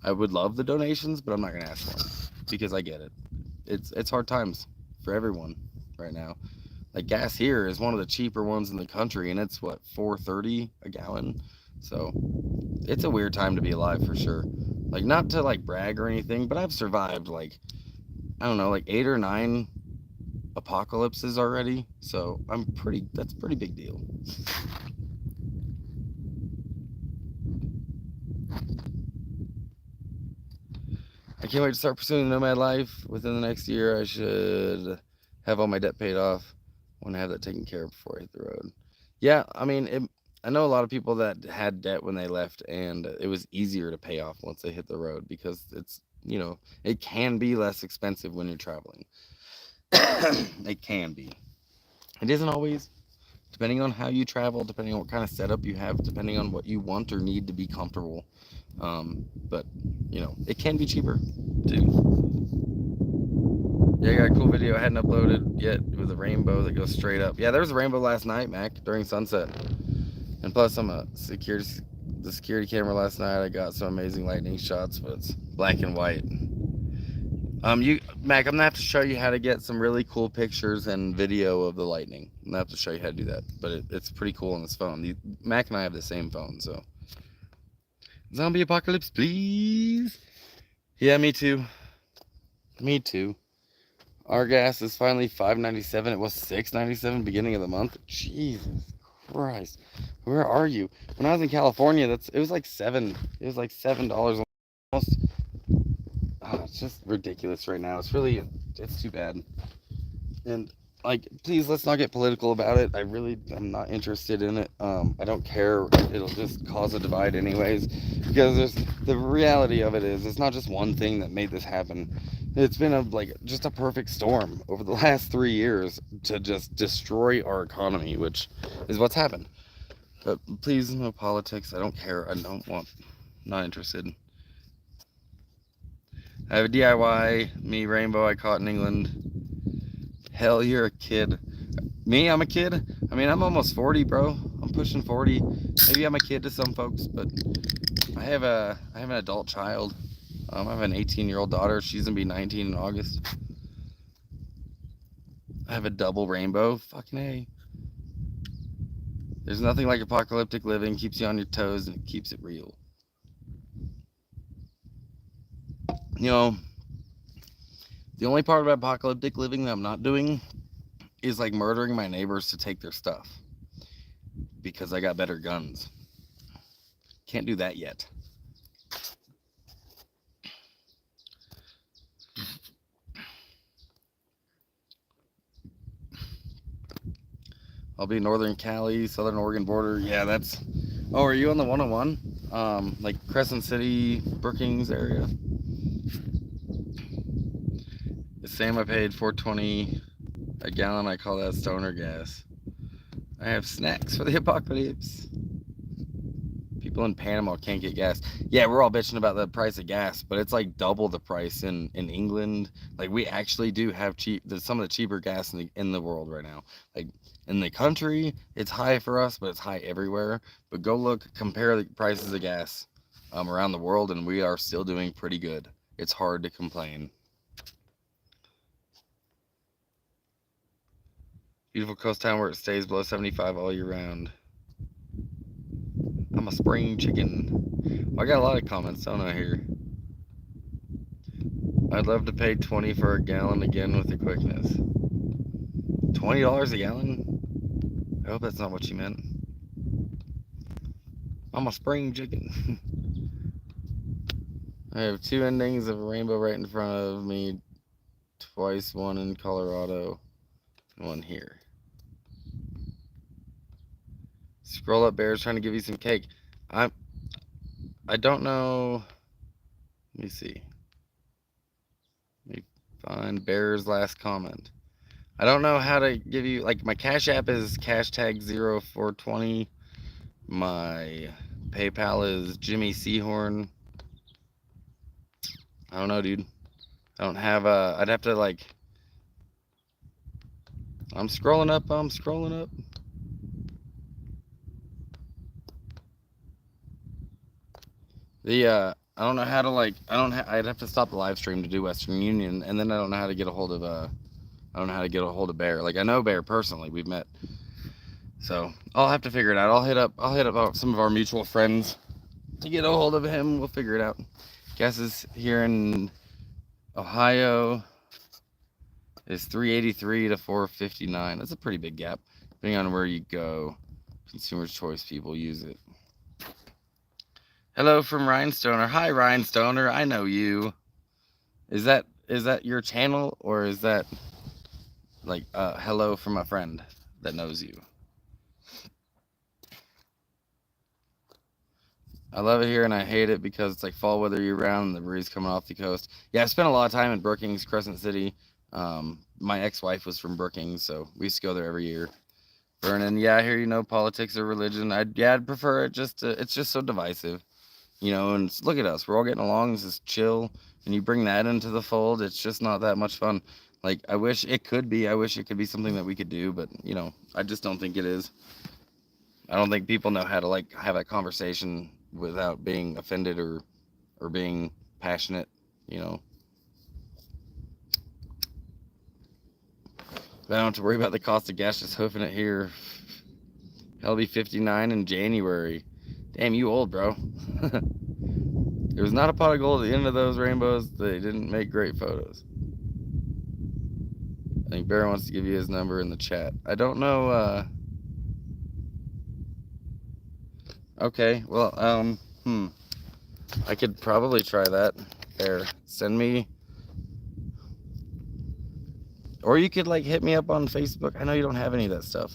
[SPEAKER 1] I would love the donations, but I'm not going to ask for them because I get it. It's hard times for everyone right now. Like gas here is one of the cheaper ones in the country, and it's what, $4.30 a gallon. So it's a weird time to be alive for sure. Like, not to like brag or anything, but I've survived like, I don't know, like 8 or 9 apocalypses already. So that's a pretty big deal. I can't wait to start pursuing the nomad life. Within the next year, I should have all my debt paid off. I want to have that taken care of before I hit the road. Yeah, I mean, I know a lot of people that had debt when they left, and it was easier to pay off once they hit the road because it can be less expensive when you're traveling. It can be. It isn't always, depending on how you travel, depending on what kind of setup you have, depending on what you want or need to be comfortable. But it can be cheaper too. Yeah, I got a cool video I hadn't uploaded yet with a rainbow that goes straight up. Yeah, there was a rainbow last night, Mac, during sunset. And plus, the security camera last night. I got some amazing lightning shots, but it's black and white. Mac, I'm gonna have to show you how to get some really cool pictures and video of the lightning. I'm gonna have to show you how to do that, but it's pretty cool on this phone. Mac and I have the same phone, so. Zombie apocalypse, please. Yeah, me too. Me too. Our gas is finally $5.97. It was $6.97 beginning of the month. Jesus Christ, where are you? When I was in California, it was like $7. It was like $7 almost. Oh, it's just ridiculous right now. It's too bad. And like, please, let's not get political about it. I'm not interested in it. I don't care. It'll just cause a divide anyways, because the reality of it is, it's not just one thing that made this happen. It's been just a perfect storm over the last 3 years to just destroy our economy, which is what's happened. But please, no politics. I don't care. Not interested. I have a DIY rainbow I caught in England. Hell, you're a kid. Me, I'm a kid. I mean, I'm almost 40, bro. I'm pushing 40. Maybe I'm a kid to some folks, but I have an adult child. I have an 18-year-old daughter. She's gonna be 19 in August. I have a double rainbow. Fucking A. There's nothing like apocalyptic living. Keeps you on your toes and it keeps it real. The only part about apocalyptic living that I'm not doing is like murdering my neighbors to take their stuff because I got better guns. Can't do that yet. I'll be Northern Cali, Southern Oregon border. Yeah, oh, are you on the 101? Like Crescent City, Brookings area? Sam, I paid $4.20 a gallon. I call that stoner gas. I have snacks for the apocalypse. people in Panama can't get gas. Yeah, we're all bitching about the price of gas, but it's like double the price in England. Like we actually do have some of the cheaper gas in the world right now. Like in the country, it's high for us, but it's high everywhere. But go look, compare the prices of gas around the world, and we are still doing pretty good. It's hard to complain. Beautiful coast town where it stays below 75 all year round. I'm a spring chicken. Well, I got a lot of comments, don't I, here? I'd love to pay 20 for a gallon again with the quickness. $20 a gallon? I hope that's not what you meant. I'm a spring chicken. I have 2 endings of a rainbow right in front of me. Twice, one in Colorado, and one here. Scroll up, Bear's trying to give you some cake. I don't know. Let me see. Let me find Bear's last comment. I don't know how to give you, like, my Cash App is #0420. My PayPal is Jimmy Sehorn. I don't know, dude. I don't have I'd have to, like, I'm scrolling up. I don't know how to, like, I'd have to stop the live stream to do Western Union, and then I don't know how to get a hold of Bear. Like, I know Bear personally, we've met, so I'll have to figure it out. I'll hit up some of our mutual friends to get a hold of him. We'll figure it out. Guesses here in Ohio is 383 to 459. That's a pretty big gap, depending on where you go. Consumer's choice people use it. Hello from Rhinestoner. Hi, Rhinestoner. I know you. Is that your channel, or is that like hello from a friend that knows you? I love it here and I hate it because it's like fall weather year round and the breeze coming off the coast. Yeah, I spent a lot of time in Brookings, Crescent City. My ex-wife was from Brookings, so we used to go there every year. Vernon, yeah, I hear you know politics or religion. I'd prefer it it's just so divisive. You know, and look at us. We're all getting along. This is chill. And you bring that into the fold, it's just not that much fun. Like, I wish it could be something that we could do, but, you know, I just don't think it is. I don't think people know how to, like, have that conversation without being offended or being passionate, you know. I don't have to worry about the cost of gas, just hoofing it here. I'll be 59 in January. Damn, you old, bro. There was not a pot of gold at the end of those rainbows. They didn't make great photos. I think Bear wants to give you his number in the chat. I don't know. Okay, well, I could probably try that. Bear, send me. Or you could, like, hit me up on Facebook. I know you don't have any of that stuff.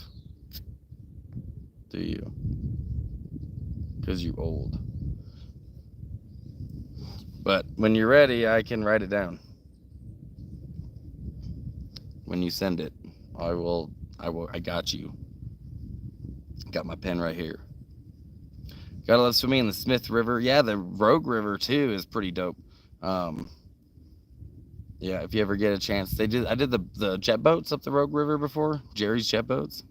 [SPEAKER 1] Do you? Because you old. But when you're ready, I can write it down. When you send it, I got you. Got my pen right here. Gotta love swimming in the Smith River. Yeah, the Rogue River too is pretty dope. Yeah, if you ever get a chance. I did the jet boats up the Rogue River before. Jerry's jet boats.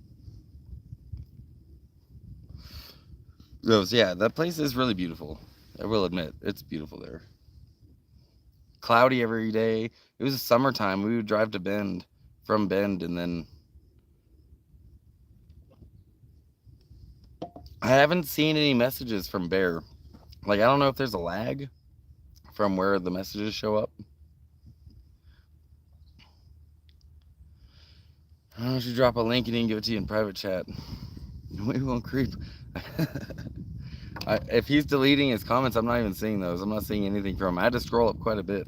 [SPEAKER 1] Yeah, that place is really beautiful. I will admit, it's beautiful there. Cloudy every day. It was summertime. We would drive to Bend, from Bend, and then I haven't seen any messages from Bear. Like, I don't know if there's a lag from where the messages show up. Why don't you drop a link and he can give it to you in private chat? We won't creep. If he's deleting his comments, I'm not even seeing those. I'm not seeing anything from him. I had to scroll up quite a bit.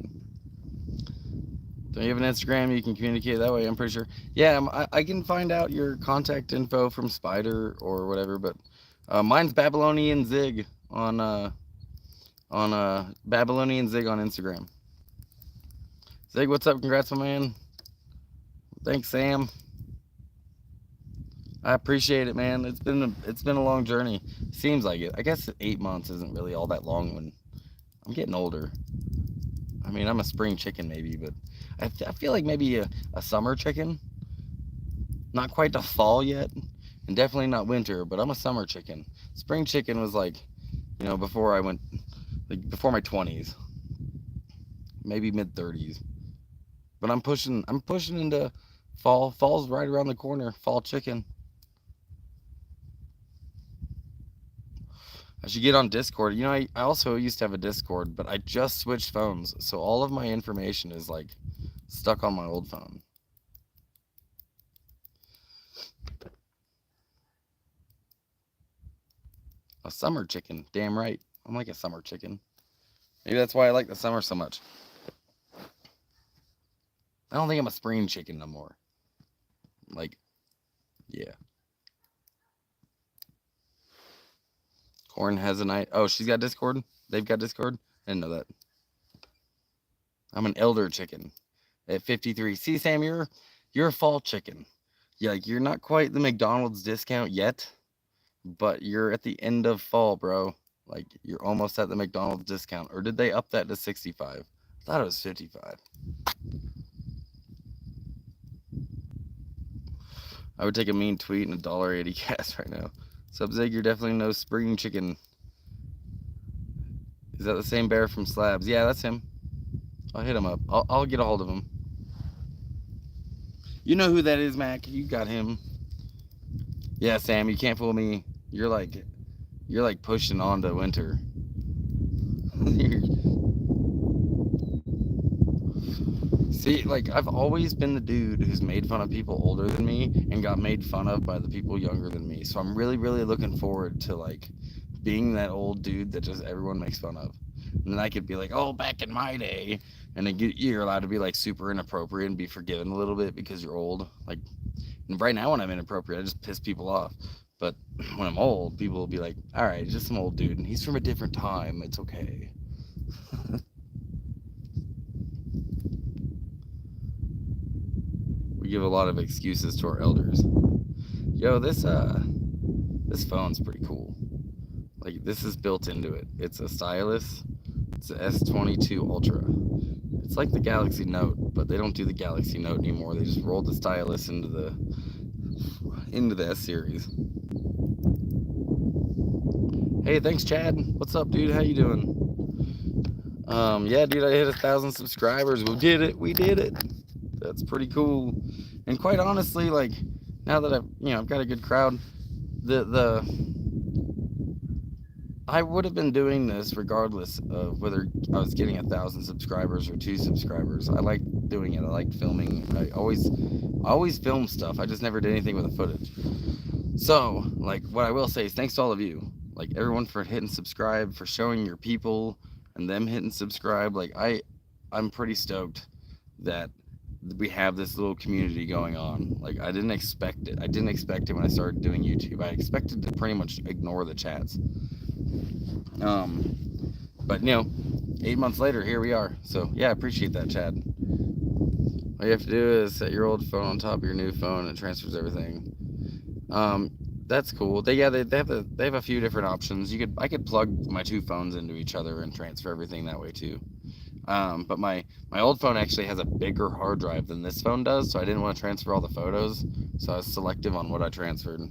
[SPEAKER 1] Don't you have an Instagram? You can communicate that way, I'm pretty sure. Yeah, I can find out your contact info from Spider or whatever, but mine's Babylonian Zig on Babylonian Zig on Instagram. Zig, what's up? Congrats, my man. Thanks, Sam. I appreciate it, man. It's been a long journey. Seems like it. I guess 8 months isn't really all that long when I'm getting older. I mean, I'm a spring chicken maybe, but I feel like maybe a summer chicken. Not quite the fall yet, and definitely not winter, but I'm a summer chicken. Spring chicken was like, before I went, like before my 20s, maybe mid 30s. But I'm pushing into fall. Fall's right around the corner. Fall chicken. I should get on Discord. I also used to have a Discord, but I just switched phones, so all of my information is like stuck on my old phone. A summer chicken. Damn right. I'm like a summer chicken. Maybe that's why I like the summer so much. I don't think I'm a spring chicken no more. Like, yeah. Corn has a night. Oh, she's got Discord? They've got Discord? I didn't know that. I'm an elder chicken at 53. See, Sam, you're a fall chicken. Yeah, like, you're not quite the McDonald's discount yet, but you're at the end of fall, bro. Like, you're almost at the McDonald's discount. Or did they up that to 65? I thought it was 55. I would take a mean tweet and $1.80 gas right now. Sub Zig, you're definitely no spring chicken. Is that the same bear from Slabs? Yeah, that's him. I'll hit him up. I'll get a hold of him. You know who that is, Mac. You got him. Yeah, Sam, you can't fool me. You're like pushing on to winter. See, like, I've always been the dude who's made fun of people older than me and got made fun of by the people younger than me. So I'm really, really looking forward to, like, being that old dude that just everyone makes fun of. And then I could be like, oh, back in my day. And then you're allowed to be, like, super inappropriate and be forgiven a little bit because you're old. Like, and right now when I'm inappropriate, I just piss people off. But when I'm old, people will be like, all right, just some old dude. And he's from a different time. It's okay. We give a lot of excuses to our elders. Yo, this phone's pretty cool. Like, this is built into it. It's a stylus. It's a S22 Ultra. It's like the Galaxy Note, but they don't do the Galaxy Note anymore. They just rolled the stylus into the S series. Hey, thanks, Chad. What's up, dude? How you doing? Yeah, dude, I hit 1,000 subscribers. We did it. That's pretty cool. And quite honestly, like, now that I've got a good crowd, I would have been doing this regardless of whether I was getting 1,000 subscribers or 2 subscribers. I like doing it. I like filming. I always film stuff. I just never did anything with the footage. So, like, what I will say is thanks to all of you, like, everyone, for hitting subscribe, for showing your people and them hitting subscribe. Like, I'm pretty stoked that we have this little community going on. Like, I didn't expect it. I didn't expect it when I started doing YouTube. I expected to pretty much ignore the chats. But 8 months later, here we are. So yeah, I appreciate that, Chad. All you have to do is set your old phone on top of your new phone and it transfers everything. That's cool. They have a few different options. I could plug my 2 phones into each other and transfer everything that way too. But my old phone actually has a bigger hard drive than this phone does, so I didn't want to transfer all the photos, so I was selective on what I transferred.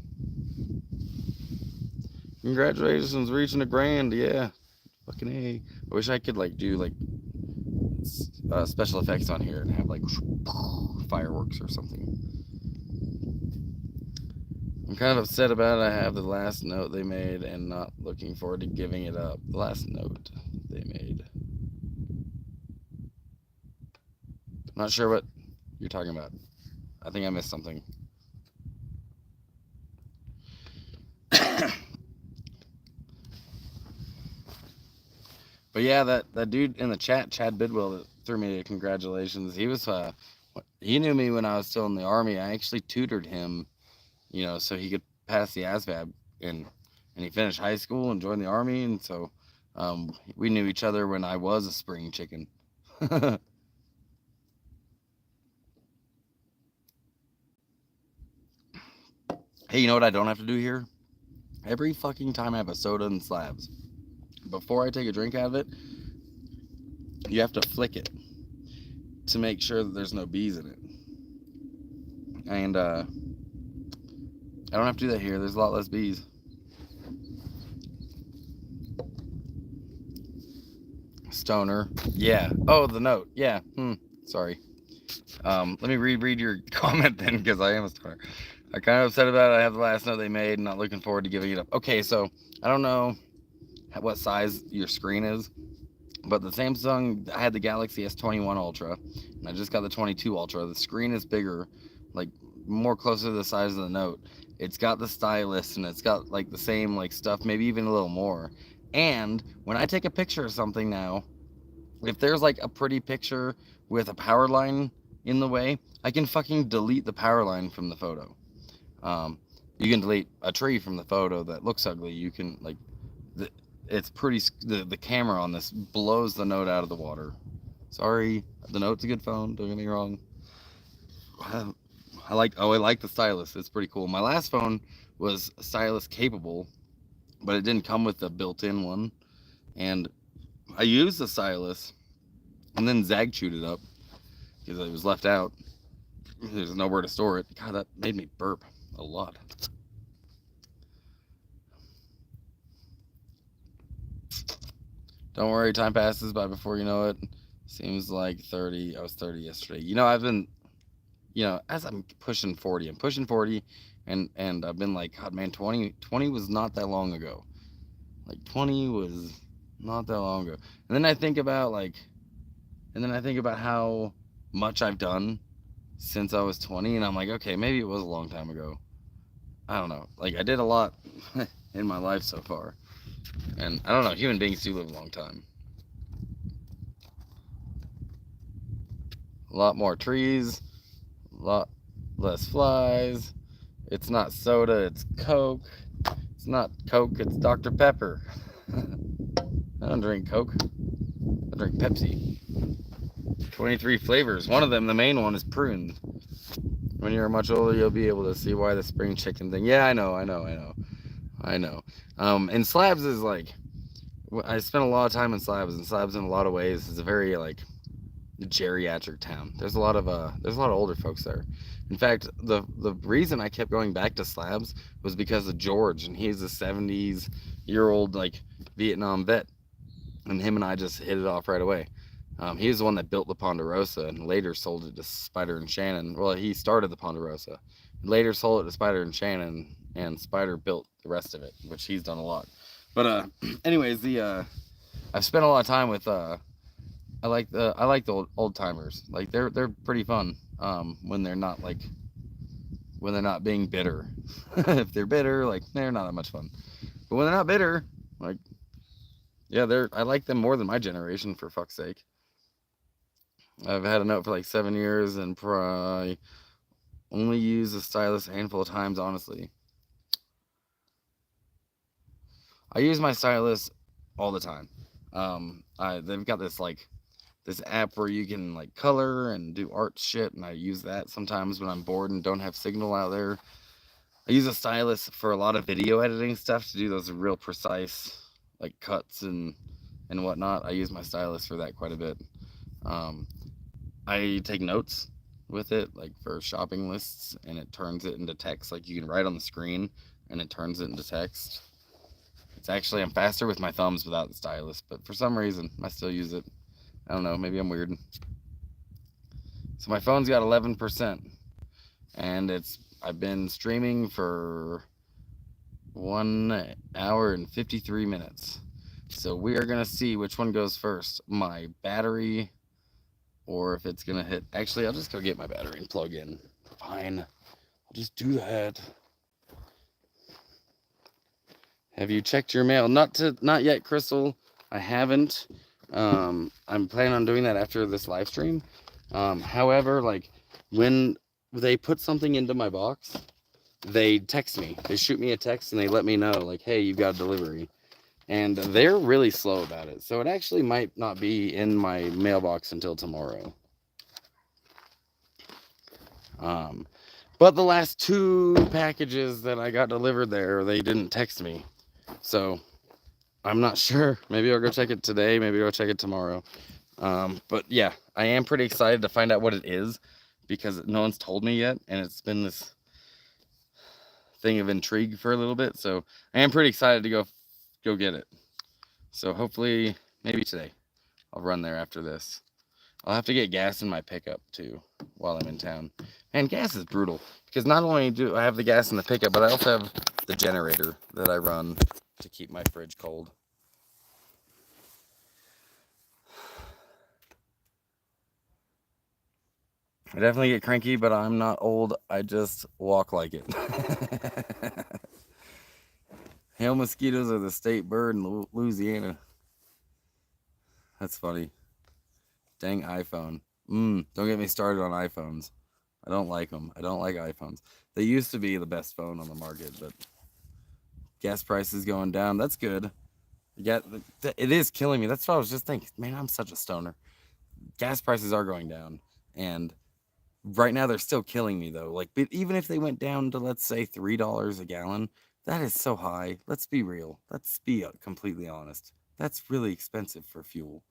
[SPEAKER 1] Congratulations, reaching $1,000. Yeah, fucking A. I wish I could like do like special effects on here and have like fireworks or something. I'm kind of upset about it. I have the last note they made and not looking forward to giving it up. The last note they made. I'm not sure what you're talking about. I think I missed something. But yeah, that dude in the chat, Chad Bidwell, that threw me a congratulations. He knew me when I was still in the Army. I actually tutored him, so he could pass the ASVAB, and he finished high school and joined the Army, and so we knew each other when I was a spring chicken. Hey, you know what I don't have to do here? Every fucking time I have a soda and slabs, before I take a drink out of it, you have to flick it to make sure that there's no bees in it. And I don't have to do that here. There's a lot less bees. Stoner. Yeah. Oh, the note. Yeah. Sorry. Let me reread your comment then, because I am a stoner. I kind of upset about it. I have the last note they made, and not looking forward to giving it up. Okay, so I don't know what size your screen is, but the Samsung, I had the Galaxy S21 Ultra, and I just got the 22 Ultra. The screen is bigger, like more closer to the size of the Note. It's got the stylus, and it's got like the same like stuff, maybe even a little more. And when I take a picture of something now, if there's like a pretty picture with a power line in the way, I can fucking delete the power line from the photo. You can delete a tree from the photo that looks ugly. You can like, it's pretty. The camera on this blows the Note out of the water. Sorry, the Note's a good phone. Don't get me wrong. I like the stylus. It's pretty cool. My last phone was stylus capable, but it didn't come with the built-in one. And I used the stylus, and then Zag chewed it up because it was left out. There's nowhere to store it. God, that made me burp a lot. Don't worry, time passes by before you know it. Seems like 30. I was 30 yesterday. I've been, as I'm pushing 40, and I've been like, God, man, 20 was not that long ago. Like 20 was not that long ago. And then I think about how much I've done since I was 20, and I'm like, okay, maybe it was a long time ago. I don't know. Like, I did a lot in my life so far. And I don't know, human beings do live a long time. A lot more trees, a lot less flies. It's not soda, it's Coke. It's not Coke, it's Dr. Pepper. I don't drink Coke. I drink Pepsi. 23 flavors. One of them, the main one, is prune. When you're much older, you'll be able to see why the spring chicken thing. Yeah, I know. And Slabs is like, I spent a lot of time in Slabs, and Slabs in a lot of ways is a very like geriatric town. There's a lot of older folks there. In fact, the reason I kept going back to Slabs was because of George, and he's a 70s-year-old like Vietnam vet, and him and I just hit it off right away. He was the one that built the Ponderosa and later sold it to Spider and Shannon. Well, he started the Ponderosa, later sold it to Spider and Shannon, and Spider built the rest of it, which he's done a lot. But anyways, I've spent a lot of time with I like the old timers. Like they're pretty fun when they're not being bitter. If they're bitter, like they're not that much fun. But when they're not bitter, like yeah, I like them more than my generation, for fuck's sake. I've had a Note for like 7 years and probably only used the stylus a handful of times, honestly. I use my stylus all the time. They've got this app where you can like color and do art shit, and I use that sometimes when I'm bored and don't have signal out there. I use a stylus for a lot of video editing stuff to do those real precise like cuts and whatnot. I use my stylus for that quite a bit. I take notes with it, like for shopping lists, and it turns it into text. Like you can write on the screen, and it turns it into text. I'm faster with my thumbs without the stylus, but for some reason, I still use it. I don't know, maybe I'm weird. So my phone's got 11%, and I've been streaming for 1 hour and 53 minutes. So we are gonna see which one goes first, my battery, or if it's gonna hit. Actually, I'll just go get my battery and plug in. Fine, I'll just do that. Have you checked your mail? Not yet, Crystal. I haven't. I'm planning on doing that after this live stream. However, like when they put something into my box, they text me. They shoot me a text and they let me know, like, hey, you got a delivery. And they're really slow about it. So it actually might not be in my mailbox until tomorrow. But the last 2 packages that I got delivered there, they didn't text me. So I'm not sure. Maybe I'll go check it today. Maybe I'll check it tomorrow. But yeah, I am pretty excited to find out what it is because no one's told me yet. And it's been this thing of intrigue for a little bit. So I am pretty excited to go get it. So hopefully maybe today I'll run there after this. I'll have to get gas in my pickup too while I'm in town. Man, gas is brutal because not only do I have the gas in the pickup, but I also have the generator that I run to keep my fridge cold. I definitely get cranky, but I'm not old. I just walk like it. Hail mosquitoes are the state bird in Louisiana. That's funny. Dang iPhone. Don't get me started on iPhones. I don't like them. I don't like iPhones. They used to be the best phone on the market, but gas prices going down. That's good. Yeah, it is killing me. That's what I was just thinking. Man, I'm such a stoner. Gas prices are going down, and right now they're still killing me though. Like, but even if they went down to, let's say, $3 a gallon, that is so high. Let's be real. Let's be completely honest. That's really expensive for fuel.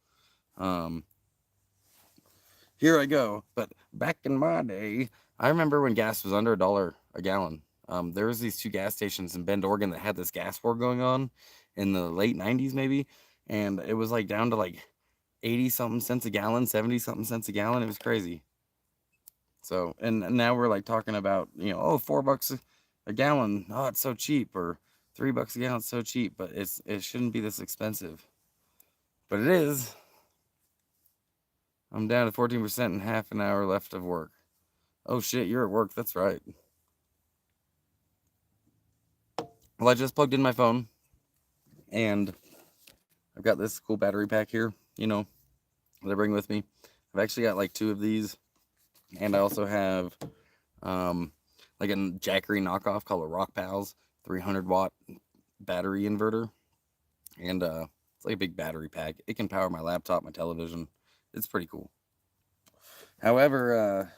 [SPEAKER 1] Here I go. But back in my day, I remember when gas was under $1 a gallon. There was these 2 gas stations in Bend, Oregon that had this gas war going on in the late 90s maybe, and it was like down to like 80 something cents a gallon, 70 something cents a gallon. It was crazy. So, and now we're like talking about, oh, $4 a gallon. Oh, it's so cheap. Or $3 a gallon, it's so cheap. But it shouldn't be this expensive. But it is. I'm down to 14% and half an hour left of work. Oh shit, you're at work. That's right. Well, I just plugged in my phone, and I've got this cool battery pack here, that I bring with me. I've actually got like 2 of these, and I also have like a Jackery knockoff called a Rock Pals 300-watt battery inverter, and it's like a big battery pack. It can power my laptop, my television. It's pretty cool. However,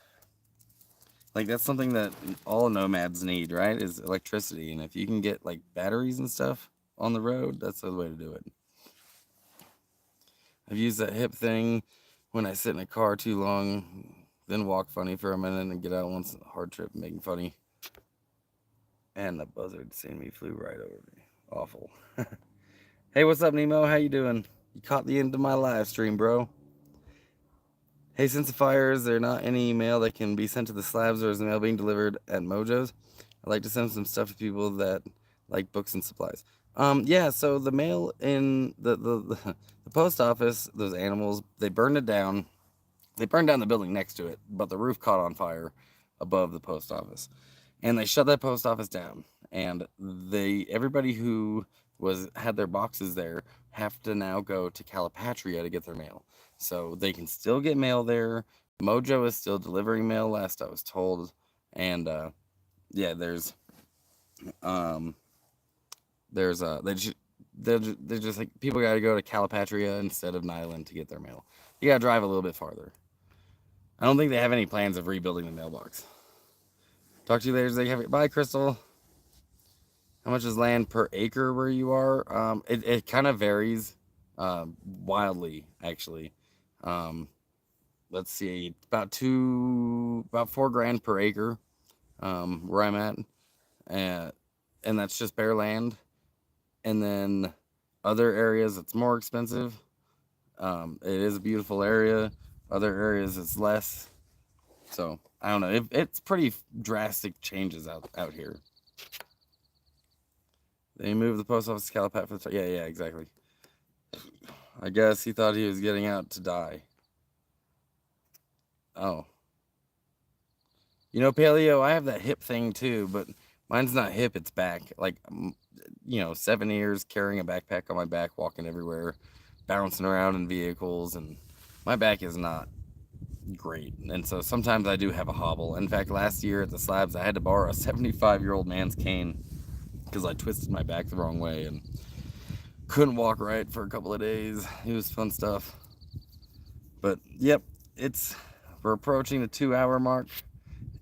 [SPEAKER 1] like that's something that all nomads need, right? Is electricity, and if you can get like batteries and stuff on the road, that's the way to do it. I've used that hip thing when I sit in a car too long, then walk funny for a minute and get out once a hard trip making funny. And the buzzard seen me flew right over me. Awful. Hey, what's up, Nemo? How you doing? You caught the end of my live stream, bro. Hey, since the fire, is there not any mail that can be sent to the slabs, or is the mail being delivered at Mojo's? I'd like to send some stuff to people that like books and supplies. Yeah, so the mail in the post office, those animals, they burned it down. They burned down the building next to it, but the roof caught on fire above the post office. And they shut that post office down. And everybody who had their boxes there have to now go to Calipatria to get their mail. So they can still get mail there. Mojo is still delivering mail, last I was told. And yeah, they're just like, people got to go to Calipatria instead of Nyland to get their mail. You got to drive a little bit farther. I don't think they have any plans of rebuilding the mailbox. Talk to you later. Bye, Crystal. How much is land per acre where you are? It kind of varies wildly, actually. Let's see, about $4,000 per acre where I'm at. And that's just bare land. And then other areas, it's more expensive. It is a beautiful area. Other areas, it's less. So, I don't know. It's pretty drastic changes out here. They moved the post office to Calipat for the... Yeah, exactly. I guess he thought he was getting out to die. Oh. Paleo, I have that hip thing too, but mine's not hip, it's back. Like, 7 years carrying a backpack on my back, walking everywhere, bouncing around in vehicles, and my back is not great. And so sometimes I do have a hobble. In fact, last year at the slabs, I had to borrow a 75-year-old man's cane because I twisted my back the wrong way and couldn't walk right for a couple of days. It was fun stuff. But, yep, we're approaching the 2-hour mark.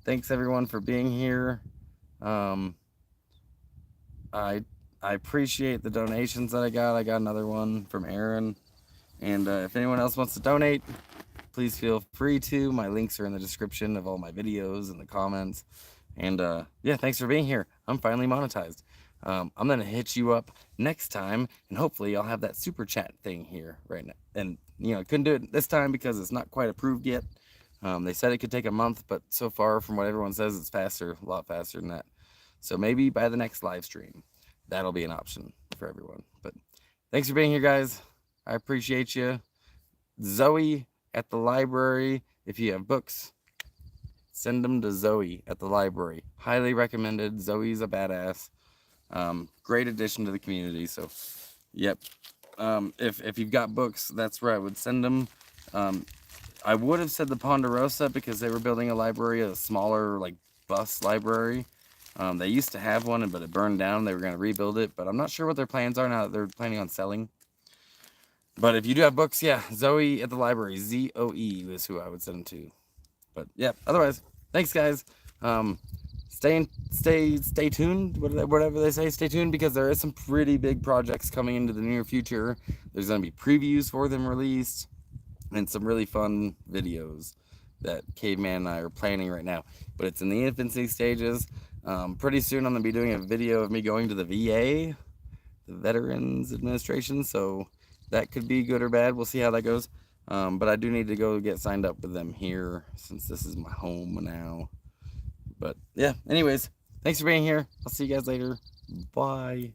[SPEAKER 1] thanks everyone for being here. I appreciate the donations that I got. I got another one from Aaron. And if anyone else wants to donate, please feel free to. My links are in the description of all my videos and the comments. And yeah, thanks for being here. I'm finally monetized. I'm going to hit you up next time, and hopefully I'll have that super chat thing here right now. And, you know, I couldn't do it this time because it's not quite approved yet. They said it could take a month, but so far, from what everyone says, it's faster, a lot faster than that. So maybe by the next live stream, that'll be an option for everyone. But thanks for being here, guys. I appreciate you. Zoe at the library, if you have books, send them to Zoe at the library. Highly recommended. Zoe's a badass. Great addition to the community. So, yep. If you've got books, that's where I would send them. I would have said the Ponderosa because they were building a library, a smaller like bus library. They used to have one, but it burned down. They were going to rebuild it, but I'm not sure what their plans are now that they're planning on selling. But if you do have books, yeah, Zoe at the library, ZOE is who I would send them to. But yeah, otherwise, thanks guys. Stay tuned, whatever they say, stay tuned, because there is some pretty big projects coming into the near future. There's going to be previews for them released and some really fun videos that Caveman and I are planning right now. But it's in the infancy stages. Pretty soon I'm going to be doing a video of me going to the VA, the Veterans Administration, so that could be good or bad. We'll see how that goes. But I do need to go get signed up with them here since this is my home now. But yeah, anyways, thanks for being here. I'll see you guys later. Bye.